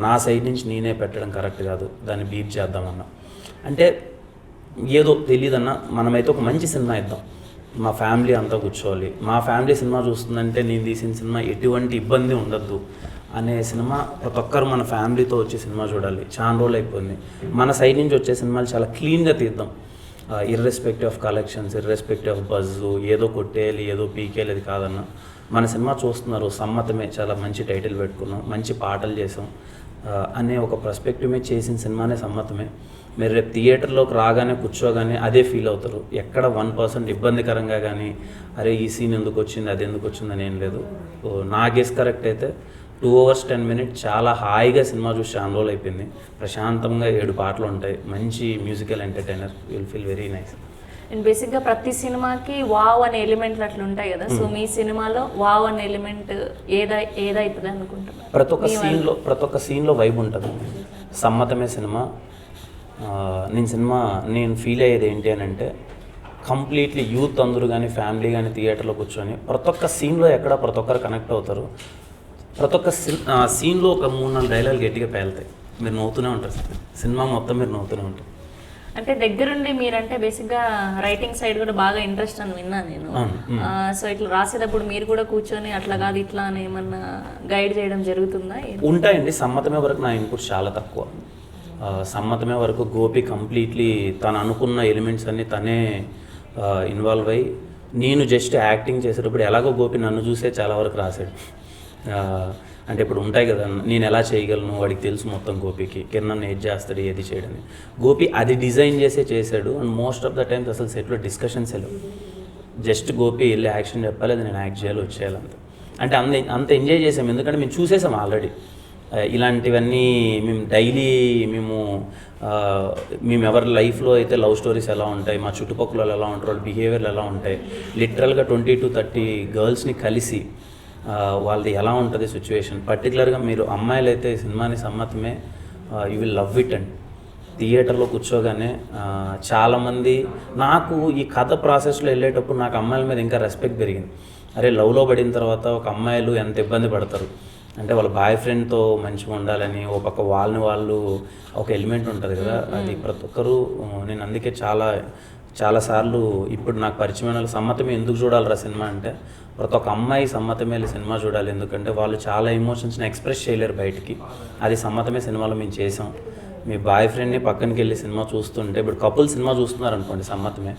నా సైడ్ నుంచి నేనే పెట్టడం కరెక్ట్ కాదు, దాన్ని బీప్ చేద్దామన్నా. అంటే ఏదో తెలియదన్నా, మనమైతే ఒక మంచి సినిమా ఇద్దాం, మా ఫ్యామిలీ అంతా కూర్చోవాలి, మా ఫ్యామిలీ సినిమా చూస్తుందంటే నేను తీసిన సినిమా ఎటువంటి ఇబ్బంది ఉండద్దు అనే సినిమా, ప్రతి ఒక్కరు మన ఫ్యామిలీతో వచ్చే సినిమా చూడాలి. చాలా రోజులు అయిపోయింది, మన సైడ్ నుంచి వచ్చే సినిమాలు చాలా క్లీన్గా తీద్దాం. Irrespective of collections, irrespective of buzz, ఏదో కొట్టేయాలి ఏదో పీకేయాలి అది కాదన్న. మన సినిమా చూస్తున్నారు, సమ్మతమే, చాలా మంచి టైటిల్ పెట్టుకున్నాం, మంచి పాటలు చేసాం అనే ఒక పర్స్పెక్టివ్ మీద చేసిన సినిమానే సమ్మతమే. మీరు రేపు థియేటర్లోకి రాగానే కూర్చోగానే అదే ఫీల్ అవుతారు. ఎక్కడ 1% ఇబ్బందికరంగా కానీ అరే ఈ సీన్ ఎందుకు వచ్చింది అది ఎందుకు వచ్చిందని ఏం లేదు. నా గెస్ కరెక్ట్ అయితే 2 hours 10 minutes చాలా హాయిగా సినిమా చూసి చాలా రోజులు అయిపోయింది. ప్రశాంతంగా 7 పాటలు ఉంటాయి, మంచి musical entertainer, will feel very nice.
And బేసిక్గా ప్రతి సినిమాకి వావ్ అనే ఎలిమెంట్లు అట్లా ఉంటాయి కదా, సో మీ సినిమాలో వావ్ అనే ఎలిమెంట్ ఏదైతుంది అనుకుంటున్నారు?
ప్రతి ఒక్క సీన్లో వైబ్ ఉంటుంది. సమ్మతమే సినిమా నేను ఫీల్ అయ్యేది ఏంటి అని అంటే, కంప్లీట్లీ యూత్ అందరూ కానీ ఫ్యామిలీ కానీ థియేటర్లో కూర్చొని ప్రతి ఒక్క సీన్లో ఎక్కడ ప్రతి ఒక్కరు కనెక్ట్ అవుతారు. ప్రతి ఒక్క సీన్లో ఒక 3-4 డైలాగులు గట్టిగా పేలుతాయి, మీరు నవ్వుతూనే ఉంటారు. సినిమా మొత్తం మీరు నవ్వుతూనే ఉంటారు.
అంటే దగ్గరుండి మీరంటే బేసిక్గా రైటింగ్ సైడ్ కూడా బాగా ఇంట్రెస్ట్ అని విన్నా నేను. సో ఇట్లా రాసేటప్పుడు మీరు కూడా కూర్చొని అట్లా కాదు ఇట్లా అని ఏమన్నా గైడ్ చేయడం జరుగుతుందా?
ఉంటాయండి. సమ్మతమే వరకు నా ఇన్పుట్ చాలా తక్కువ. సమ్మతమే వరకు గోపి కంప్లీట్లీ తను అనుకున్న ఎలిమెంట్స్ అన్నీ తనే ఇన్వాల్వ్ అయ్యి, నేను జస్ట్ యాక్టింగ్ చేసేటప్పుడు ఎలాగో గోపి నన్ను చూసే చాలా వరకు రాశాడు. అంటే ఇప్పుడు ఉంటాయి కదా, నేను ఎలా చేయగలను వాడికి తెలుసు మొత్తం గోపికి, కిరణ్ ఏది చేస్తాడు ఏది చేయడని. గోపి అది డిజైన్ చేసాడు. And most of the times అసలు సెట్లో డిస్కషన్స్ వెళ్ళవు. జస్ట్ గోపి వెళ్ళి యాక్షన్ చెప్పాలి, అది నేను యాక్ట్ చేయాలి, వచ్చేయాలంత. అంటే అంత ఎంజాయ్ చేసాం, ఎందుకంటే మేము చూసేసాం ఆల్రెడీ. ఇలాంటివన్నీ మేము డైలీ మేము ఎవరి లైఫ్లో అయితే లవ్ స్టోరీస్ ఎలా ఉంటాయి, మా చుట్టుపక్కల ఎలా ఉంటారు, వాళ్ళ బిహేవియర్లు ఎలా ఉంటాయి, లిటరల్గా 20 to 30 గర్ల్స్ని కలిసి వాళ్ళది ఎలా ఉంటుంది సిచ్యువేషన్. పర్టికులర్గా మీరు అమ్మాయిలు అయితే సినిమాని Sammathame you will love it. And థియేటర్లో కూర్చోగానే చాలామంది నాకు ఈ కథ ప్రాసెస్లో వెళ్ళేటప్పుడు నాకు అమ్మాయిల మీద ఇంకా రెస్పెక్ట్ పెరిగింది. అరే లవ్లో పడిన తర్వాత ఒక అమ్మాయిలు ఎంత ఇబ్బంది పడతారు అంటే, వాళ్ళ బాయ్ ఫ్రెండ్తో మంచిగా ఉండాలని ఓ పక్క వాళ్ళు ఒక ఎలిమెంట్ ఉంటుంది కదా, అది ప్రతి ఒక్కరు. నేను అందుకే చాలాసార్లు ఇప్పుడు నాకు పరిచయమైన సమ్మతమే ఎందుకు చూడాలిరా సినిమా అంటే, ప్రతి ఒక్క అమ్మాయి సమ్మతమే సినిమా చూడాలి. ఎందుకంటే వాళ్ళు చాలా ఎమోషన్స్ని ఎక్స్ప్రెస్ చేయలేరు బయటికి. అది సమ్మతమే సినిమాలో మేము చేసాం. మీ బాయ్ ఫ్రెండ్ని పక్కనకి వెళ్ళి సినిమా చూస్తుంటే, ఇప్పుడు కపుల్ సినిమా చూస్తున్నారు అనుకోండి సమ్మతమే,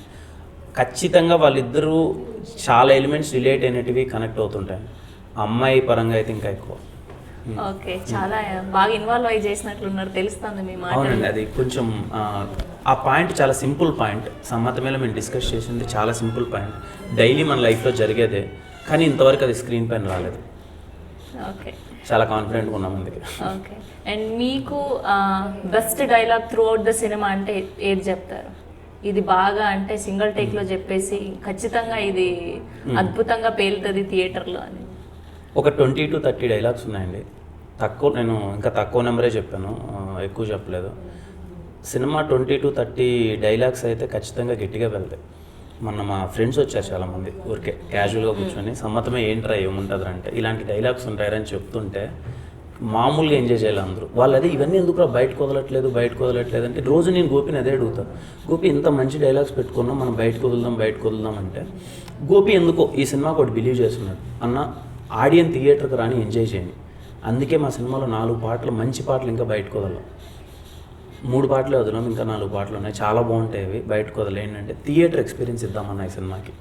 ఖచ్చితంగా వాళ్ళిద్దరూ చాలా ఎలిమెంట్స్ రిలేట్ అయినటివి కనెక్ట్ అవుతుంటాయి. అమ్మాయి పరంగా అయితే ఇంకా ఎక్కువ.
ఓకే, చాలా బాగా ఇన్వాల్వ్ అయ్యి చేసినట్లున్నారు, తెలుస్తుంది మీ మాట.
అవునండి, అది కొంచెం ఆ పాయింట్ చాలా సింపుల్ పాయింట్. సమ్మతమేలో మేము డిస్కస్ చేసింది చాలా సింపుల్ పాయింట్, డైలీ మన లైఫ్లో జరిగేదే, కానీ ఇంతవరకు అది స్క్రీన్ పైన రాలేదు.
ఓకే,
చాలా కాన్ఫిడెంట్గా ఉన్నాం అందుకే.
ఓకే, అండ్ మీకు best dialogue through out the cinema అంటే ఏది చెప్తారు? ఇది బాగా అంటే సింగిల్ టేక్లో చెప్పేసి ఖచ్చితంగా ఇది అద్భుతంగా పేలుతుంది థియేటర్లో అని.
ఒక 20 to 30 డైలాగ్స్ ఉన్నాయండి. నేను ఇంకా తక్కువ నెంబరే చెప్పాను, ఎక్కువ చెప్పలేదు. సినిమా 20 to 30 డైలాగ్స్ అయితే ఖచ్చితంగా గట్టిగా వెళ్తాయి. మొన్న మా ఫ్రెండ్స్ వచ్చారు చాలామంది, ఊరికే క్యాజువల్గా కూర్చొని సమ్మతమే ఏంట్రా ఏముంటుంది అంటే ఇలాంటి డైలాగ్స్ ఉంటాయని చెప్తుంటే మామూలుగా ఎంజాయ్ చేయాలి అందరూ. వాళ్ళు అదే ఇవన్నీ ఎందుకు బయటకు వదలట్లేదు అంటే, రోజు నేను గోపిని అదే అడుగుతాను, గోపి ఇంత మంచి డైలాగ్స్ పెట్టుకున్నాం, మనం బయటకు వదులుదాం అంటే, గోపి ఎందుకో ఈ సినిమాకి ఒకటి బిలీవ్ చేస్తున్నాడు, అన్న ఆడియన్స్ థియేటర్కి రాని ఎంజాయ్ చేయండి. అందుకే మా సినిమాలో 4 పాటలు మంచి పాటలు ఇంకా బయటకు వదలం, 3 పాటలే వదలం, ఇంకా 4 పాటలు ఉన్నాయి, చాలా బాగుంటాయి అవి, బయటకు వదలేండి అంటే థియేటర్ ఎక్స్పీరియన్స్ ఇద్దామన్న ఈ సినిమాకి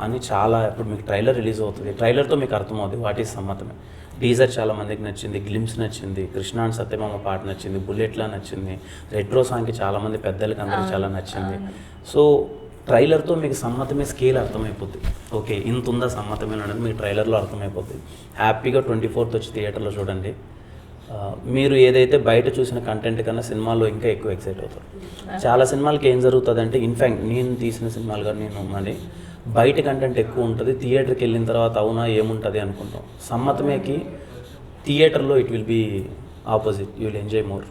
అని. చాలా ఇప్పుడు మీకు ట్రైలర్ రిలీజ్ అవుతుంది, ట్రైలర్తో మీకు అర్థమవుతుంది వాట్ ఈజ్ సమ్మతమే. టీజర్ చాలా మందికి నచ్చింది, గ్లిమ్స్ నచ్చింది, కృష్ణ అండ్ సత్యమామ పాట నచ్చింది, బుల్లెట్లా నచ్చింది, రెట్రో సాంగ్కి చాలామంది పెద్దలకి అందరికీ చాలా నచ్చింది. సో ట్రైలర్తో మీకు సమ్మతమే స్కేల్ అర్థమైపోతుంది. ఓకే ఇంత ఉందా సమ్మతమే అనేది మీకు ట్రైలర్లో అర్థమైపోతుంది. హ్యాపీగా 24th వచ్చి థియేటర్లో చూడండి. మీరు ఏదైతే బయట చూసిన కంటెంట్ కన్నా సినిమాలో ఇంకా ఎక్కువ ఎక్సైట్ అవుతారు. చాలా సినిమాలకి ఏం జరుగుతుంది అంటే, ఇన్ఫ్యాక్ట్ నేను తీసిన సినిమాలు కానీ మరి బయట కంటెంట్ ఎక్కువ ఉంటుంది, థియేటర్కి వెళ్ళిన తర్వాత అవునా ఏముంటుంది అనుకుంటాం. సమ్మతమేకి థియేటర్లో it will be opposite, you will enjoy more.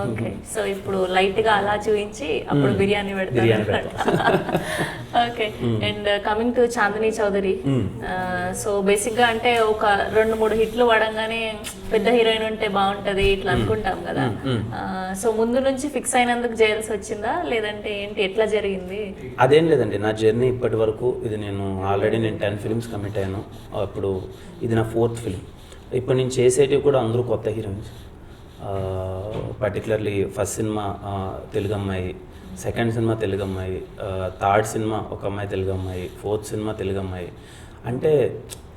Okay, so ఇప్పుడు లైట్గా అలా చూపించి అప్పుడు బిర్యానీ పెడతారు. Okay, and coming to Chandini Chowdary, so బేసిక్గా అంటే ఒక 2-3 హిట్లు పడంగానే పెద్ద హీరోయిన్ ఉంటే బాగుంటుంది ఇట్లా అనుకుంటాం కదా. సో ముందు నుంచి ఫిక్స్ అయినందుకు చేయాల్సి వచ్చిందా లేదంటే ఏంటి, ఎట్లా జరిగింది?
అదేం లేదండి, నా జర్నీ ఇప్పటి వరకు ఇది నేను ఆల్రెడీ 10 ఫిల్మ్స్ కమిట్ అయ్యాను. ఇప్పుడు ఇది నా 4th ఫిల్మ్. ఇప్పుడు నేను చేసేటివి కూడా అందరూ కొత్త heroines. Particularly first cinema Telugu అమ్మాయి, సెకండ్ సినిమా తెలుగు అమ్మాయి, థర్డ్ సినిమా ఒక అమ్మాయి తెలుగు అమ్మాయి, ఫోర్త్ సినిమా తెలుగు అమ్మాయి. అంటే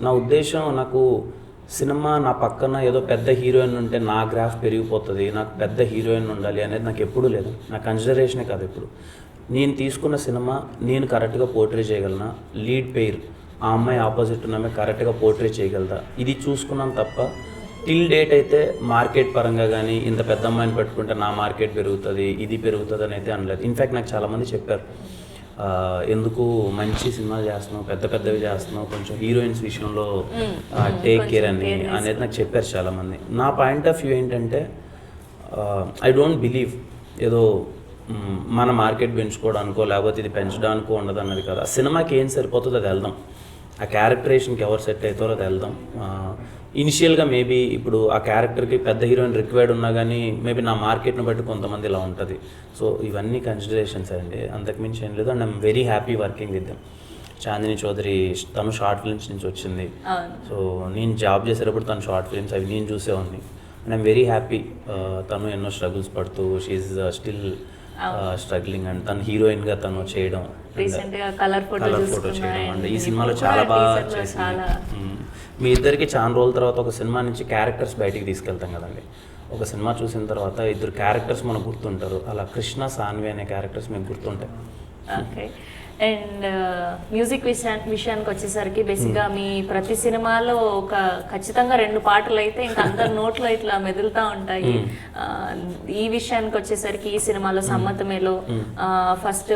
నా ఉద్దేశం, నాకు సినిమా నా పక్కన ఏదో పెద్ద హీరోయిన్ ఉంటే నా గ్రాఫ్ పెరిగిపోతుంది, నాకు పెద్ద హీరోయిన్ ఉండాలి అనేది నాకు ఎప్పుడూ లేదు. నా కన్సిడరేషనే కాదు. ఇప్పుడు నేను తీసుకున్న సినిమా నేను కరెక్ట్గా పోర్ట్రే చేయగలనా, లీడ్ పెయిర్ ఆ అమ్మాయి ఆపోజిట్ ఉన్న అమ్మాయి కరెక్ట్గా పోర్ట్రే చేయగలదా, ఇది చూసుకున్నాను తప్ప టిల్ డేట్ అయితే మార్కెట్ పరంగా కానీ ఇంత పెద్ద అమ్మాయిని పెట్టుకుంటే నా మార్కెట్ పెరుగుతుంది, ఇది పెరుగుతుంది అని అయితే అనలేదు. ఇన్ఫ్యాక్ట్ నాకు చాలామంది చెప్పారు, ఎందుకు మంచి సినిమాలు చేస్తున్నావు, పెద్ద పెద్దవి చేస్తున్నావు, కొంచెం హీరోయిన్స్ విషయంలో టేక్ కేర్ అనేది నాకు చెప్పారు చాలామంది. నా పాయింట్ ఆఫ్ వ్యూ ఏంటంటే, ఐ డోంట్ బిలీవ్ ఏదో మన మార్కెట్ పెంచుకోవడానికో లేకపోతే ఇది పెంచడానికో ఉండదు అన్నది కదా. ఆ సినిమాకి ఏం సరిపోతుందో అది వెళ్దాం, ఆ క్యారెక్టరేషన్కి ఎవరు సెట్ అవుతారో అది వెళ్దాం. ఇనిషియల్గా మేబీ ఇప్పుడు ఆ క్యారెక్టర్కి పెద్ద హీరోయిన్ రిక్వైర్డ్ ఉన్నా కానీ మేబీ నా మార్కెట్ని బట్టి కొంతమంది ఇలా ఉంటుంది. సో ఇవన్నీ కన్సిడరేషన్స్ అండి, అంతకుమించి ఏం లేదు. And I'm very happy working with them. Chandini Chowdary తను షార్ట్ ఫిల్మ్స్ నుంచి వచ్చింది. సో నేను జాబ్ చేసేటప్పుడు తను షార్ట్ ఫిల్మ్స్ అవి నేను చూసేవాడిని. And I'm very happy. తను ఎన్నో స్ట్రగుల్స్ పడుతూ షీఈ్ స్టిల్ స్ట్రగ్లింగ్. అండ్ తను హీరోయిన్గా తను చేయడం,
కలర్ ఫోటో
చేయడం అండ్ ఈ సినిమాలో చాలా బాగా చేసింది. మీ ఇద్దరికి చాలా రోజుల తర్వాత ఒక సినిమా నుంచి క్యారెక్టర్స్ బయటికి తీసుకెళ్తాం కదండి. ఒక సినిమా చూసిన తర్వాత ఇద్దరు క్యారెక్టర్స్ మనకు గుర్తుంటారు. అలా కృష్ణ సాన్వి అనే క్యారెక్టర్స్ మీకు గుర్తుంటాయి.
ఓకే. అండ్ మ్యూజిక్ విషయానికి వచ్చేసరికి బేసిక్గా మీ ప్రతి సినిమాలో ఒక ఖచ్చితంగా 2 పాటలు అయితే ఇంకా అందరి నోట్లో ఇట్లా మెదులుతూ ఉంటాయి. ఈ విషయానికి వచ్చేసరికి ఈ సినిమాలో సమ్మతమేలో ఫస్ట్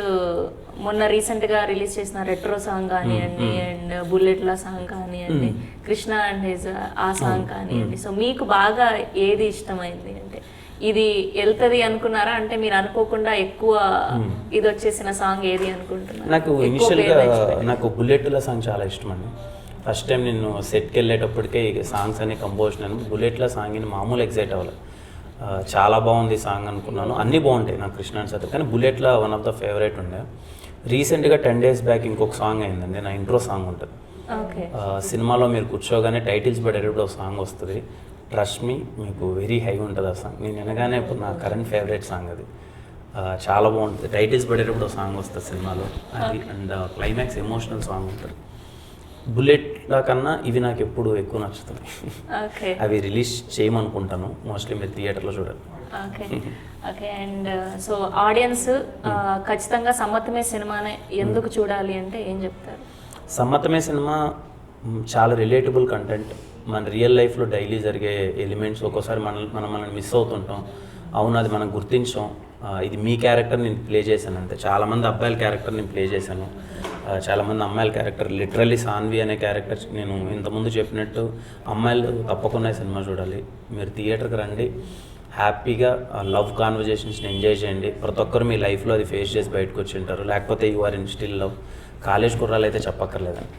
మొన్న రీసెంట్గా రిలీజ్ చేసిన రెట్రో సాంగ్ కానివ్వండి, అండ్ బుల్లెట్ల సాంగ్ కానివ్వండి, కృష్ణ అండ్ హిజ్ ఆ సాంగ్ కానివ్వండి. సో మీకు బాగా ఏది ఇష్టమైంది? అంటే ఇది వెళ్తుంది అనుకున్నారా, అంటే మీరు అనుకోకుండా ఎక్కువ ఇది వచ్చేసిన సాంగ్ ఏది అనుకుంటున్నారు?
నాకు ఇనిషియల్గా నాకు బుల్లెట్ల సాంగ్ చాలా ఇష్టం అండి. ఫస్ట్ టైం నేను సెట్కి వెళ్ళేటప్పటికే సాంగ్స్ అన్ని కంపోజ్ నేను బుల్లెట్ల సాంగ్ని మామూలు ఎగ్జైట్ అవ్వాలి. చాలా బాగుంది సాంగ్ అనుకున్నాను. అన్నీ బాగుంటాయి నాకు కృష్ణ అండ్ సత్య, కానీ బుల్లెట్ల వన్ ఆఫ్ ద ఫేవరెట్ ఉండే. రీసెంట్గా 10 days బ్యాక్ ఇంకొక సాంగ్ అయిందండి, నా ఇంట్రో సాంగ్ ఉంటుంది. సినిమాలో మీరు కూర్చోగానే టైటిల్స్ పడేటప్పుడు ఒక సాంగ్ వస్తుంది, ట్రస్ట్ మీ, మీకు వెరీ హై ఉంటుంది ఆ సాంగ్. నేను వినగానే ఇప్పుడు నా కరెంట్ ఫేవరెట్ సాంగ్ అది. చాలా బాగుంటుంది. టైటిల్స్ పడేటప్పుడు ఒక సాంగ్ వస్తుంది సినిమాలో అది. అండ్ క్లైమాక్స్ ఎమోషనల్ సాంగ్ ఉంటుంది. బుల్లెట్ల కన్నా ఇవి నాకు ఎప్పుడు ఎక్కువ నచ్చుతున్నాయి. అవి రిలీజ్ చేయమనుకుంటాను, మోస్ట్లీ మీరు థియేటర్లో చూడాలి.
ఓకే. అండ్ సో ఆడియన్స్ ఖచ్చితంగా సమ్మతమే సినిమానే ఎందుకు చూడాలి అంటే ఏం చెప్తారు?
సమ్మతమే సినిమా చాలా రిలేటబుల్ కంటెంట్. మన రియల్ లైఫ్లో డైలీ జరిగే ఎలిమెంట్స్ ఒక్కోసారి మనల్ని మిస్ అవుతుంటాం. అవును, అది మనం గుర్తించాం. ఇది మీ క్యారెక్టర్ నేను ప్లే చేశాను అంతే. చాలామంది అబ్బాయిల క్యారెక్టర్ నేను ప్లే చేశాను, చాలామంది అమ్మాయిల క్యారెక్టర్. లిటరల్లీ సాన్వి అనే క్యారెక్టర్ నేను ఇంతకుముందు చెప్పినట్టు అమ్మాయిలు తప్పకుండా సినిమా చూడాలి. మీరు థియేటర్కి రండి, హ్యాపీగా లవ్ కాన్వర్జేషన్స్ని ఎంజాయ్ చేయండి. ప్రతి ఒక్కరు మీ లైఫ్లో అది ఫేస్ చేసి బయటకు వచ్చి ఉంటారు, లేకపోతే you are in still love. College కుర్రాలు అయితే చెప్పక్కర్లేదండి.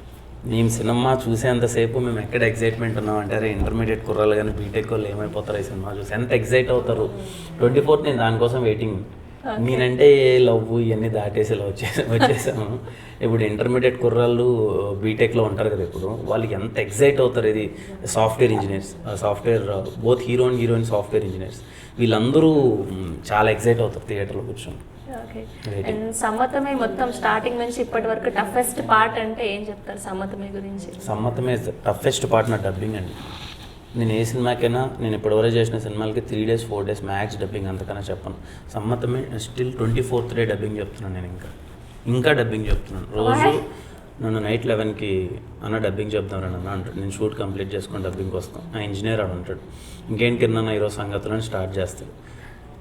మేము సినిమా చూసేంతసేపు మేము ఎక్కడ ఎగ్జైట్మెంట్ ఉన్నామంటే, అరే ఇంటర్మీడియట్ కుర్రాలు కానీ బీటెక్ వాళ్ళు ఏమైపోతారు ఈ సినిమా చూసి, ఎంత ఎగ్జైట్ అవుతారు. 24th నేను దానికోసం వెయిటింగ్. నేనంటే లవ్ ఇవన్నీ దాటేసి వచ్చేసాము. ఇప్పుడు ఇంటర్మీడియట్ కుర్రాళ్ళు బీటెక్లో ఉంటారు కదా, ఇప్పుడు వాళ్ళకి ఎంత ఎగ్జైట్ అవుతారు. ఇది software engineers, both hero and heroine software engineers, వీళ్ళందరూ చాలా ఎగ్జైట్ అవుతారు థియేటర్లో కూర్చొని.
అండ్ సమ్మతమే మొత్తం స్టార్టింగ్ నుంచి ఇప్పటి వరకు టఫెస్ట్ పార్ట్ అంటే ఏం చెప్తారు సమ్మతమే గురించి?
సమ్మతమే టఫెస్ట్ పార్ట్ నా డబ్బింగ్ అండి. నేను ఏ సినిమాకైనా, నేను ఇప్పటివరకు చేసిన సినిమాలకి 3 days 4 days మ్యాక్స్ డబ్బింగ్, అంతకన్నా చెప్పను. సమ్మతమే స్టిల్ 24th day డబ్బింగ్ చెప్తున్నాను. నేను ఇంకా డబ్బింగ్ చెప్తున్నాను. రోజు నన్ను నైట్ 11కి అన్న డబ్బింగ్ చెప్తాను అన్న అంటాడు. నేను షూట్ కంప్లీట్ చేసుకొని డబ్బింగ్కి వస్తాను. ఆ ఇంజనీర్ అని ఉంటాడు, ఇంకేంటి కింద ఈరోజు సంగతులను స్టార్ట్ చేస్తాడు.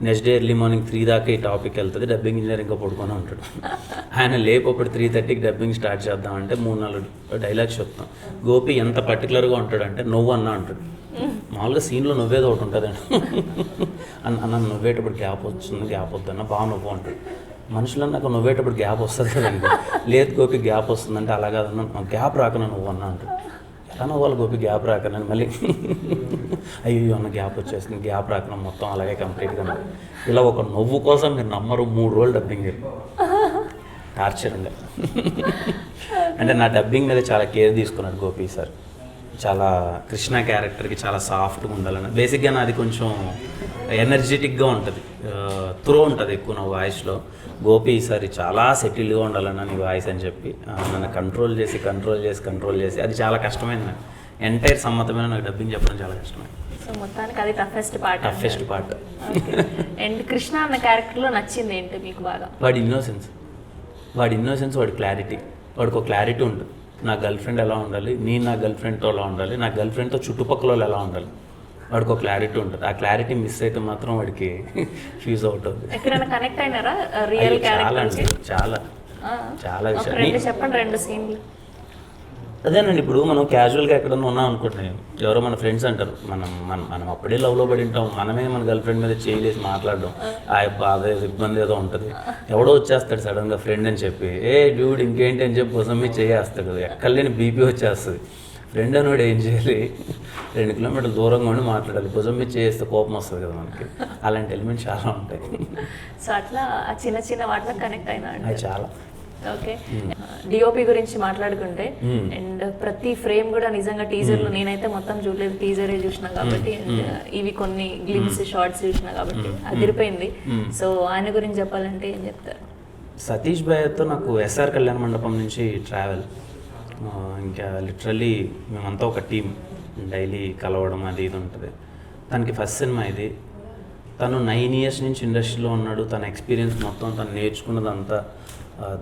నెక్స్ట్ డే ఎర్లీ మార్నింగ్ 3 దాకా ఈ టాపిక్ వెళ్తుంది. డబ్బింగ్ ఇంజనీర్ ఇంకా పడుకొని ఉంటాడు. ఆయన లేపప్పుడు 3:30కి డబ్బింగ్ స్టార్ట్ చేద్దామంటే 3-4 డైలాగ్స్ చెప్తాం. గోపి ఎంత పర్టికులర్గా ఉంటాడంటే నువ్వు అన్న అంటాడు. మామూలుగా సీన్లో నవ్వేది ఒకటి ఉంటుందండి. అన్న నవ్వేటప్పుడు గ్యాప్ వస్తుంది, గ్యాప్ వద్దన్న బాగా నవ్వు అంటాడు. మనుషులు నాకు నవ్వేటప్పుడు గ్యాప్ వస్తుంది కదండి. లేదు గోపి గ్యాప్ వస్తుందంటే అలా కాదన్న, గ్యాప్ రాకనా నువ్వు అన్న అంటాడు. ఎలా నవ్వాలి గోపి గ్యాప్ రాకనని, మళ్ళీ అయ్యో అన్న గ్యాప్ వచ్చేస్తుంది, గ్యాప్ రాకన మొత్తం అలాగే కంప్లీట్గా. ఇలా ఒక నవ్వు కోసం మీరు నమ్మరు 3 రోజులు డబ్బింగ్ టార్చర్ ఉండే. అంటే నా డబ్బింగ్ మీద చాలా కేర్ తీసుకున్నాడు గోపి సార్. చాలా కృష్ణ క్యారెక్టర్కి చాలా సాఫ్ట్గా ఉండాలని. బేసిక్గా నాది కొంచెం ఎనర్జెటిక్గా ఉంటుంది, త్రో ఉంటుంది ఎక్కువ నా వాయిస్లో. గోపి ఈసారి చాలా సెటిల్గా ఉండాలన్న నీ వాయిస్ అని చెప్పి నన్ను కంట్రోల్ చేసి అది చాలా కష్టమైంది నాకు. ఎంటైర్ సమ్మతమైన నాకు డబ్బింగ్ చెప్పడం చాలా కష్టమైంది.
సో మొత్తానికి అది టఫెస్ట్ పార్ట్. అండ్ కృష్ణ అన్న క్యారెక్టర్లో నచ్చింది ఏంటి మీకు బాగా?
వాడి ఇన్నోసెన్స్, వాడి క్లారిటీ. వాడికి ఒక క్లారిటీ ఉంటుంది. నా గర్ల్ ఫ్రెండ్ ఎలా ఉండాలి, నేను నా గర్ల్ ఫ్రెండ్తో ఎలా ఉండాలి, నా గర్ల్ ఫ్రెండ్తో చుట్టుపక్కల వాళ్ళు ఎలా ఉండాలి, వాడికి ఒక క్లారిటీ ఉంటుంది. ఆ క్లారిటీ మిస్ అయితే మాత్రం వాడికి ఫ్యూజ్ అవుట్ అవుతుంది.
ఎక్కడైనా కనెక్ట్ అయినారా రియల్ క్యారెక్టర్?
చాలా
విషయాలు చెప్పండి, 2 సీన్లు.
అదేనండి, ఇప్పుడు మనం క్యాజువల్గా ఎక్కడన్నా ఉన్నాం అనుకుంటున్నాం, ఎవరో మన ఫ్రెండ్స్ అంటారు, మనం అప్పుడే లవ్లో పడి ఉంటాం, మనమే మన గర్ల్ ఫ్రెండ్ మీద చేయలేసి మాట్లాడడం, అదే ఇబ్బంది ఏదో ఉంటుంది. ఎవడో వచ్చేస్తాడు సడన్గా ఫ్రెండ్ అని చెప్పి, ఏ డ్యూడ్ ఇంకేంటి అని చెప్పి కోసం మీద చేయేస్తాడు, ఎక్కడ లేని బీపీ వచ్చేస్తుంది. ఫ్రెండ్ అనేవాడు ఏం చేయాలి, 2 కిలోమీటర్ల దూరంగా ఉండి మాట్లాడాలి, భుజం మీద చేస్తే కోపం వస్తుంది కదా మనకి. అలాంటి ఎలిమెంట్స్ చాలా ఉంటాయి.
సో అట్లా ఆ చిన్న వాటిలో కనెక్ట్ అయినా
అది చాలా.
ఓకే, డిఓపి గురించి మాట్లాడుకుంటే, అండ్ ప్రతి ఫ్రేమ్ కూడా నిజంగా టీజర్లో నేనైతే మొత్తం చూడలేదు, టీజరే చూసిన కాబట్టి, ఇవి కొన్ని గ్లిమ్స్ షార్ట్స్ చూసిన కాబట్టి అదిరిపోయింది. సో ఆయన గురించి చెప్పాలంటే ఏం చెప్తారు?
సతీష్ భయ్యతో నాకు ఎస్ఆర్ కళ్యాణ మండపం నుంచి ట్రావెల్, ఇంకా లిటరల్లీ మేమంతా ఒక టీం, డైలీ కలవడం అది ఇది ఉంటుంది. తనకి ఫస్ట్ సినిమా ఇది. తను 9 years నుంచి ఇండస్ట్రీలో ఉన్నాడు. తన ఎక్స్పీరియన్స్ మొత్తం తను నేర్చుకున్నదంతా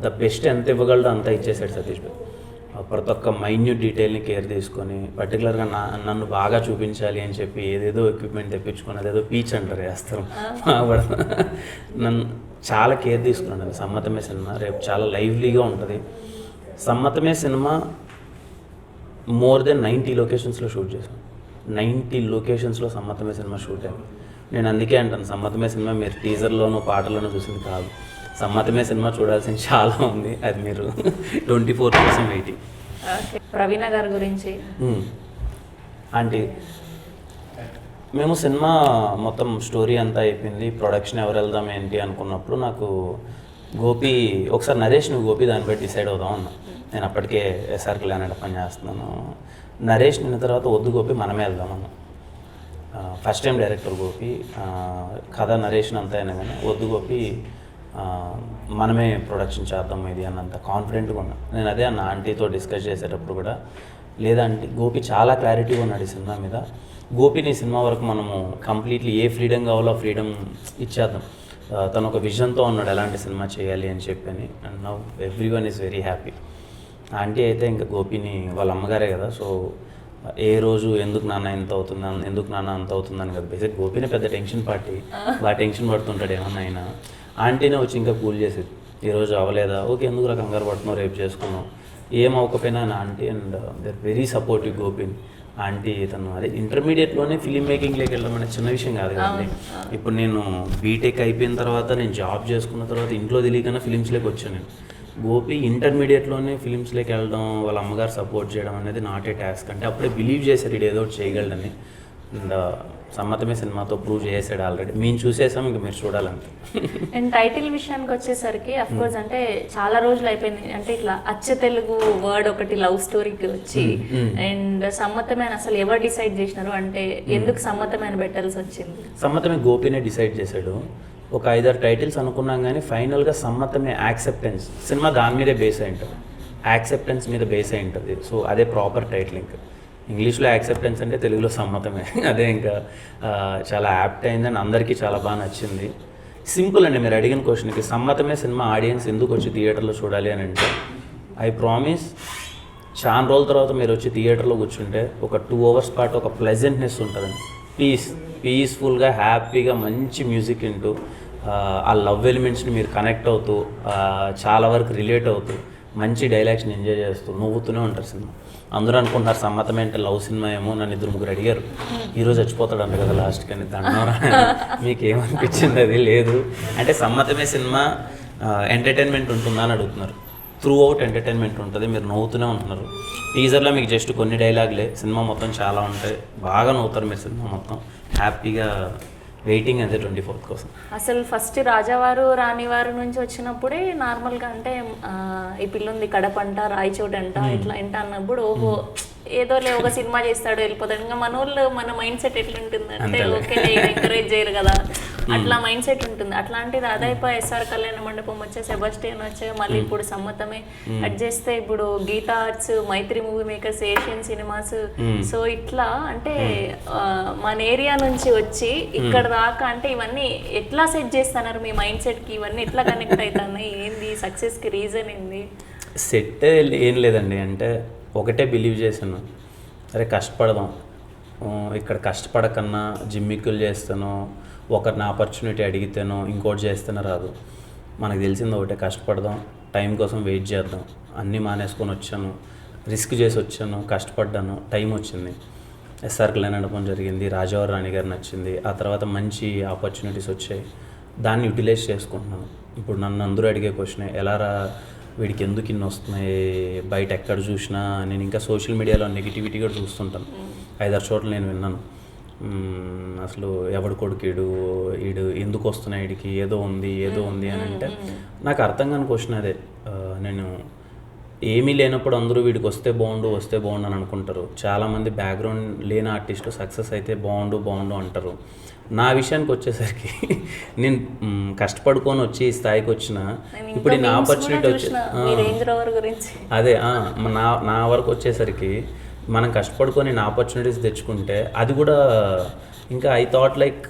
ద బెస్ట్ ఎంత ఇవ్వగలడో అంతా ఇచ్చేసాడు సతీష్ భాయ్. ప్రతి ఒక్క మైన్యూట్ డీటెయిల్ని కేర్ తీసుకొని, పర్టికులర్గా నన్ను బాగా చూపించాలి అని చెప్పి ఏదేదో ఎక్విప్మెంట్ తెప్పించుకొని, అదేదో పీచ్ అంటారు వేస్తాం, నన్ను చాలా కేర్ తీసుకున్నాను. సమ్మతమే సినిమా రేపు చాలా లైవ్లీగా ఉంటుంది. సమ్మతమే సినిమా మోర్ దెన్ 90 లొకేషన్స్లో షూట్ చేశాను. 90 లొకేషన్స్లో సమ్మతమే సినిమా షూట్ అయింది. నేను అందుకే అంటాను, సమ్మతమే సినిమా మీరు టీజర్లోనూ పాటలోనూ చూసింది కాదు, సమ్మతమే సినిమా చూడాల్సింది చాలా ఉంది. అది మీరు 24 కోసం వెయిటింగ్.
ప్రవీణ గారి గురించి
ఆంటీ, మేము సినిమా మొత్తం స్టోరీ అంతా అయిపోయింది, ప్రొడక్షన్ ఎవరు వెళ్దాం ఏంటి అనుకున్నప్పుడు నాకు గోపి ఒకసారి నరేష్ నువ్వు గోపి దాన్ని బట్టి డిసైడ్ అవుదాం అన్నా. నేను అప్పటికే ఎస్ఆర్ కళ్యాణ్ పని చేస్తున్నాను. నరేష్ నిన్న తర్వాత వద్దు గోపి మనమే వెళ్దామన్నా. ఫస్ట్ టైం డైరెక్టర్ గోపి, కథ నరేషన్ అంతా అయినా కానీ వద్దు గోపి మనమే ప్రొడక్షన్ చేద్దాం ఇది అన్నంత కాన్ఫిడెంట్గా ఉన్నా. నేను అదే అన్న ఆంటీతో డిస్కస్ చేసేటప్పుడు కూడా, లేదంటే గోపి చాలా క్లారిటీగా ఉన్నాడు ఈ సినిమా మీద. గోపిని సినిమా వరకు మనము కంప్లీట్లీ ఏ ఫ్రీడమ్ కావాలో ఆ ఫ్రీడమ్ ఇచ్చేద్దాం. తను ఒక విజన్తో ఉన్నాడు ఎలాంటి సినిమా చేయాలి అని చెప్పని. And now everyone is very happy. Aunty అయితే ఇంకా గోపిని వాళ్ళ అమ్మగారే కదా, సో ఏ రోజు ఎందుకు నాన్న ఎంత అవుతుంది, ఎందుకు నాన్న అంత అవుతుందని కదా, బేసిక్ గోపినే పెద్ద టెన్షన్ పార్టీ, బాగా టెన్షన్ పడుతుంటాడు ఏమన్నా అయినా. ఆంటీనే వచ్చి ఇంకా కూల్ చేసేది, ఈరోజు అవ్వలేదా, ఓకే ఎందుకు రా కంగారు పడుతున్నావు, రేపు చేసుకున్నాం, ఏం అవ్వకపోయినా అని aunty. And they are very supportive గోపిని. ఆంటీ తను అదే ఇంటర్మీడియట్లోనే ఫిలిం మేకింగ్లోకి వెళ్ళడం అనేది చిన్న విషయం కాదు కదండి. ఇప్పుడు నేను బీటెక్ అయిపోయిన తర్వాత, నేను జాబ్ చేసుకున్న తర్వాత ఇంట్లో తెలియకన్నా ఫిలిమ్స్లోకి వచ్చాను నేను. గోపి ఇంటర్మీడియట్లోనే ఫిలిమ్స్లోకి వెళ్ళడం, వాళ్ళ అమ్మగారు సపోర్ట్ చేయడం అనేది నాట్ ఏ టాస్క్. అంటే అప్పుడే బిలీవ్ చేశారు ఇది ఏదో చేయగలడని. అండ్ సమ్మతమే సినిమాతో ప్రూవ్ చేసాడు ఆల్రెడీ. మేము చూసేసాం, ఇంకా మీరు చూడాలంటే.
అండ్ టైటిల్ విషయానికి వచ్చేసరికి అఫ్కోర్స్ అంటే చాలా రోజులు అయిపోయింది, అంటే ఇట్లా అచ్చ తెలుగు వర్డ్ ఒకటి లవ్ స్టోరీకి వచ్చి, అండ్ సమ్మతమైన అసలు ఎవరు డిసైడ్ చేసినారు, అంటే ఎందుకు సమ్మతమైన పెట్టాల్సి వచ్చింది?
సమ్మతమే గోపినే డిసైడ్ చేశాడు. ఒక 5-6 టైటిల్స్ అనుకున్నాం కానీ ఫైనల్గా సమ్మతమే యాక్సెప్టెన్స్. సినిమా దాని మీదే బేస్ అయి ఉంటుంది, యాక్సెప్టెన్స్ మీద బేస్ అయి ఉంటుంది. సో అదే ప్రాపర్ టైటిల్. ఇంకా ఇంగ్లీష్లో యాక్సెప్టెన్స్ అంటే తెలుగులో సమ్మతమే. అదే ఇంకా చాలా యాప్ట్ అయిందని అందరికీ చాలా బాగా నచ్చింది. సింపుల్ అండి, మీరు అడిగిన క్వశ్చన్కి సమ్మతమే సినిమా ఆడియన్స్ ఎందుకు వచ్చి థియేటర్లో చూడాలి అని అంటే, ఐ ప్రామిస్ చాలా రోజుల తర్వాత మీరు వచ్చి థియేటర్లో కూర్చుంటే ఒక 2 hours పాటు ఒక ప్లెజెంట్నెస్ ఉంటుందండి. పీస్ఫుల్గా హ్యాపీగా మంచి మ్యూజిక్ వింటూ, ఆ లవ్ ఎలిమెంట్స్ని మీరు కనెక్ట్ అవుతూ, చాలా వరకు రిలేట్ అవుతూ, మంచి డైలాగ్స్ని ఎంజాయ్ చేస్తూ నవ్వుతూనే ఉంటారు సినిమా. అందరూ అనుకుంటున్నారు సమ్మతమే అంటే లవ్ సినిమా ఏమో. నన్ను 2-3 అడిగారు, ఈరోజు చచ్చిపోతాడంట కదా లాస్ట్కి అని. దండవరా మీకు ఏమనిపించింది? అది లేదు అంటే సమ్మతమే సినిమా ఎంటర్టైన్మెంట్ ఉంటుందా అని అడుగుతున్నారు. త్రూ అవుట్ ఎంటర్టైన్మెంట్ ఉంటుంది, మీరు నవ్వుతూనే ఉంటున్నారు. టీజర్లో మీకు జస్ట్ కొన్ని డైలాగులే, సినిమా మొత్తం చాలా ఉంటాయి, బాగా నవ్వుతారు మీరు సినిమా మొత్తం. హ్యాపీగా వెయిటింగ్ అంతే 24th కోసం.
అసలు ఫస్ట్ రాజావారు రాణివారు నుంచి వచ్చినప్పుడే నార్మల్గా అంటే ఈ పిల్లుంది కడపంట రాయచోట అంట ఇట్లా అంట అన్నప్పుడు ఓహో ఏదో ఒక సినిమా చేస్తాడు వెళ్ళిపోతాడు. ఇంకా మన వాళ్ళు మన మైండ్ సెట్ ఎట్లుంటుంది అంటే ఓకే ఎంకరేజ్ చేయరు కదా, అట్లా మైండ్ సెట్ ఉంటుంది. అట్లాంటిది అదైపోయి ఎస్ఆర్ కళ్యాణ మండపం వచ్చే, సెబాస్టియన్ వచ్చే, మళ్ళీ ఇప్పుడు సమ్మతమే అడ్ చేస్తే ఇప్పుడు Geetha Arts, Mythri Movie Makers, Asian Cinemas. So ఇట్లా అంటే మన ఏరియా నుంచి వచ్చి ఇక్కడ దాకా అంటే ఇవన్నీ ఎట్లా సెట్ చేస్తున్నారు మీ మైండ్ సెట్ కి, ఇవన్నీ ఎట్లా కనెక్ట్ అవుతున్నాయి, ఏంది సక్సెస్ కి రీజన్ ఏంది?
సెట్ ఏం లేదండి, అంటే ఒకటే బిలీవ్ చేశాను, అరే కష్టపడదాం, ఇక్కడ కష్టపడకన్నా జిమ్మిక్కులు చేస్తానో, ఒకరిని ఆపర్చునిటీ అడిగితేనో, ఇంకోటి చేస్తేనో రాదు. మనకు తెలిసింది ఒకటే, కష్టపడదాం, టైం కోసం వెయిట్ చేద్దాం. అన్నీ మానేసుకొని వచ్చాను, రిస్క్ చేసి వచ్చాను, కష్టపడ్డాను, టైం వచ్చింది. ఎస్ఆర్ కళ్యాణ మండపం జరిగింది, రాజావారి రాణి గారు నచ్చింది, ఆ తర్వాత మంచి ఆపర్చునిటీస్ వచ్చాయి, దాన్ని యూటిలైజ్ చేసుకుంటున్నాను. ఇప్పుడు నన్ను అందరూ అడిగే క్వశ్చనే, ఎలా రా వీడికి ఎందుకు ఇన్ని వస్తున్నాయి, బయట ఎక్కడ చూసినా. నేను ఇంకా సోషల్ మీడియాలో నెగిటివిటీ కూడా చూస్తుంటాను, 5-6 చోట్ల నేను విన్నాను. అసలు ఎవడు కొడుకీడు, వీడు ఎందుకు వస్తున్నాయి, వీడికి ఏదో ఉంది అని అంటే నాకు అర్థం కాని క్వశ్చన్ అదే. నేను ఏమీ లేనప్పుడు అందరూ వీడికి వస్తే బాగుండు అని అనుకుంటారు. చాలామంది బ్యాక్గ్రౌండ్ లేని ఆర్టిస్టు సక్సెస్ అయితే బాగుండు అంటారు. నా విషయానికి వచ్చేసరికి నేను కష్టపడుకొని వచ్చి ఈ స్థాయికి వచ్చిన, ఇప్పుడు ఈ ఆపర్చునిటీ వచ్చి అదే నా వరకు వచ్చేసరికి మనం కష్టపడుకొని నా ఆపర్చునిటీస్ తెచ్చుకుంటే అది కూడా ఇంకా I thought like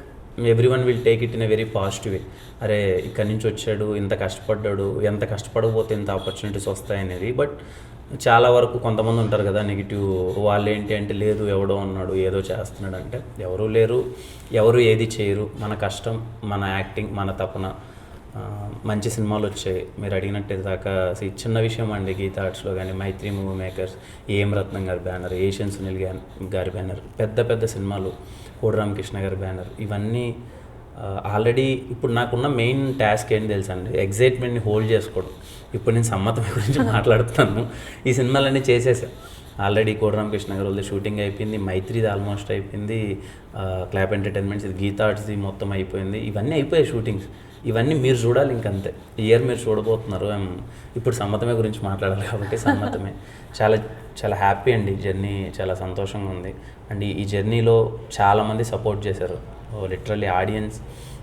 every one will take it in a very positive way. అరే ఇక్కడి నుంచి వచ్చాడు, ఇంత కష్టపడ్డాడు, ఎంత కష్టపడకపోతే ఇంత ఆపర్చునిటీస్ వస్తాయనేది. బట్ చాలా వరకు కొంతమంది ఉంటారు కదా నెగిటివ్, వాళ్ళు ఏంటి అంటే లేదు ఎవడో ఉన్నాడు ఏదో చేస్తున్నాడు అంటే, ఎవరూ లేరు, ఎవరు ఏది చేయరు. మన కష్టం, మన యాక్టింగ్, మన తపన. మంచి సినిమాలు వచ్చాయి. మీరు అడిగినట్టు దాకా చిన్న విషయం అండి, గీతా ఆర్ట్స్లో కానీ, మైత్రి మూవీ మేకర్స్, ఏఎం రత్నం గారి బ్యానర్, ఏషియన్ సునీల్ గారి బ్యానర్, పెద్ద సినిమాలు, కోడి రామకృష్ణ గారి బ్యానర్, ఇవన్నీ ఆల్రెడీ. ఇప్పుడు నాకున్న మెయిన్ టాస్క్ ఏంటి తెలుసా అండి, ఎగ్జైట్మెంట్ని హోల్డ్ చేసుకోవడం. ఇప్పుడు నేను సమ్మతం గురించి మాట్లాడుతున్నాను, ఈ సినిమాలన్నీ చేసేసాను ఆల్రెడీ. కోడి రామకృష్ణ గారు వాళ్ళది షూటింగ్ అయిపోయింది, మైత్రిది ఆల్మోస్ట్ అయిపోయింది, క్లాప్ ఎంటర్టైన్మెంట్స్, ఇది గీతా ఆర్ట్స్ది మొత్తం అయిపోయింది. ఇవన్నీ అయిపోయాయి షూటింగ్స్. ఇవన్నీ మీరు చూడాలి ఇంకంతే, ఇయర్ మీరు చూడబోతున్నారు. ఇప్పుడు సమ్మతమే గురించి మాట్లాడాలి కాబట్టి సమ్మతమే. చాలా హ్యాపీ అండి, జర్నీ చాలా సంతోషంగా ఉంది. అండ్ ఈ జర్నీలో చాలామంది సపోర్ట్ చేశారు. లిటరల్లీ ఆడియన్స్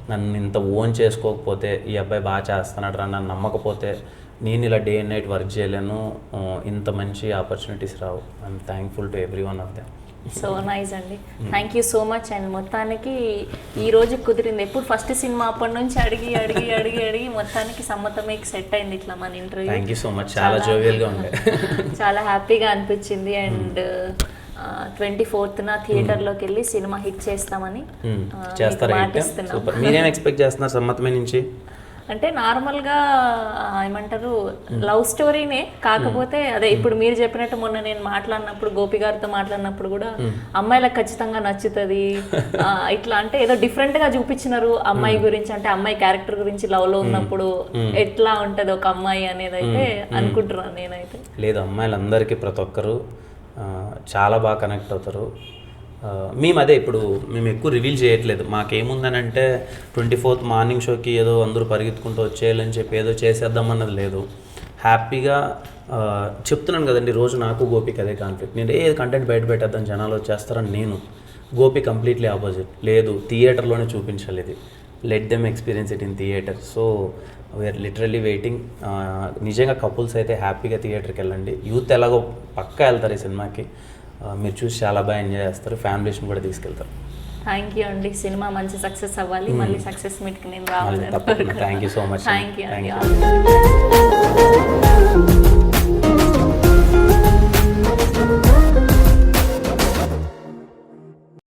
నన్ను ఇంత ఓన్ చేసుకోకపోతే, ఈ అబ్బాయి బాగా చేస్తున్నాడు రా నన్ను నమ్మకపోతే, నేను ఇలా డే అండ్ నైట్ వర్క్ చేయలేను, ఇంత మంచి ఆపర్చునిటీస్ రావు. I'm thankful to every one of them.
So nice అండి, thank you so much. And మొత్తానికి ఈ రోజు కుదిరింది. ఎప్పుడు ఫస్ట్ సినిమా అప్పటి నుంచి అడిగి మొత్తానికి సమ్మతమే సెట్ అయింది ఇట్లా మన interview.
Thank you so much, చాలా జోవియల్గా ఉండే,
చాలా హ్యాపీగా అనిపించింది. అండ్ 24th థియేటర్లోకి వెళ్ళి సినిమా హిట్ చేస్తామని
మాటిస్తున్నాం. మీరేం ఎక్స్పెక్ట్ చేస్తున్నారు సమ్మతమే నుంచి?
అంటే నార్మల్గా ఏమంటారు, లవ్ స్టోరీనే, కాకపోతే అదే ఇప్పుడు మీరు చెప్పినట్టు మొన్న నేను మాట్లాడినప్పుడు, గోపి గారితో మాట్లాడినప్పుడు కూడా అమ్మాయిలకు ఖచ్చితంగా నచ్చుతుంది ఇట్లా, అంటే ఏదో డిఫరెంట్గా చూపించినారు అమ్మాయి గురించి, అంటే అమ్మాయి క్యారెక్టర్ గురించి లవ్లో ఉన్నప్పుడు ఎట్లా ఉంటుంది ఒక అమ్మాయి అనేది అయితే అనుకుంటున్నాను నేనైతే.
లేదు, అమ్మాయిలందరికీ ప్రతి ఒక్కరు చాలా బాగా కనెక్ట్ అవుతారు. మేము అదే ఇప్పుడు మేము ఎక్కువ రివీల్ చేయట్లేదు. మాకేముందని అంటే 24th మార్నింగ్ షోకి ఏదో అందరూ పరిగెత్తుకుంటూ వచ్చేయాలని చెప్పి ఏదో చేసేద్దామన్నది లేదు. హ్యాపీగా చెప్తున్నాను కదండి, రోజు నాకు గోపికి అదే కాన్ఫ్లిక్ట్. నేను ఏది కంటెంట్ బయట పెట్టేద్దాం జనాలు వచ్చేస్తారని నేను, గోపి కంప్లీట్లీ ఆపోజిట్. లేదు, థియేటర్లోనే చూపించాలి, ఇది let them experience it in theatre. So we're literally waiting. నిజంగా కపుల్స్ అయితే హ్యాపీగా థియేటర్కి వెళ్ళండి. యూత్ ఎలాగో పక్కా వెళ్తారు ఈ సినిమాకి, మీరు చూసి చాలా బాగా ఎంజాయ్ చేస్తారు, ఫ్యామిలీస్ని కూడా తీసుకెళ్తారు.
థ్యాంక్ యూ అండి, సినిమా మంచి సక్సెస్ అవ్వాలి, మళ్ళీ సక్సెస్ మీట్కి నేను రావాలి.
Thank you so much.
Thank you అండి.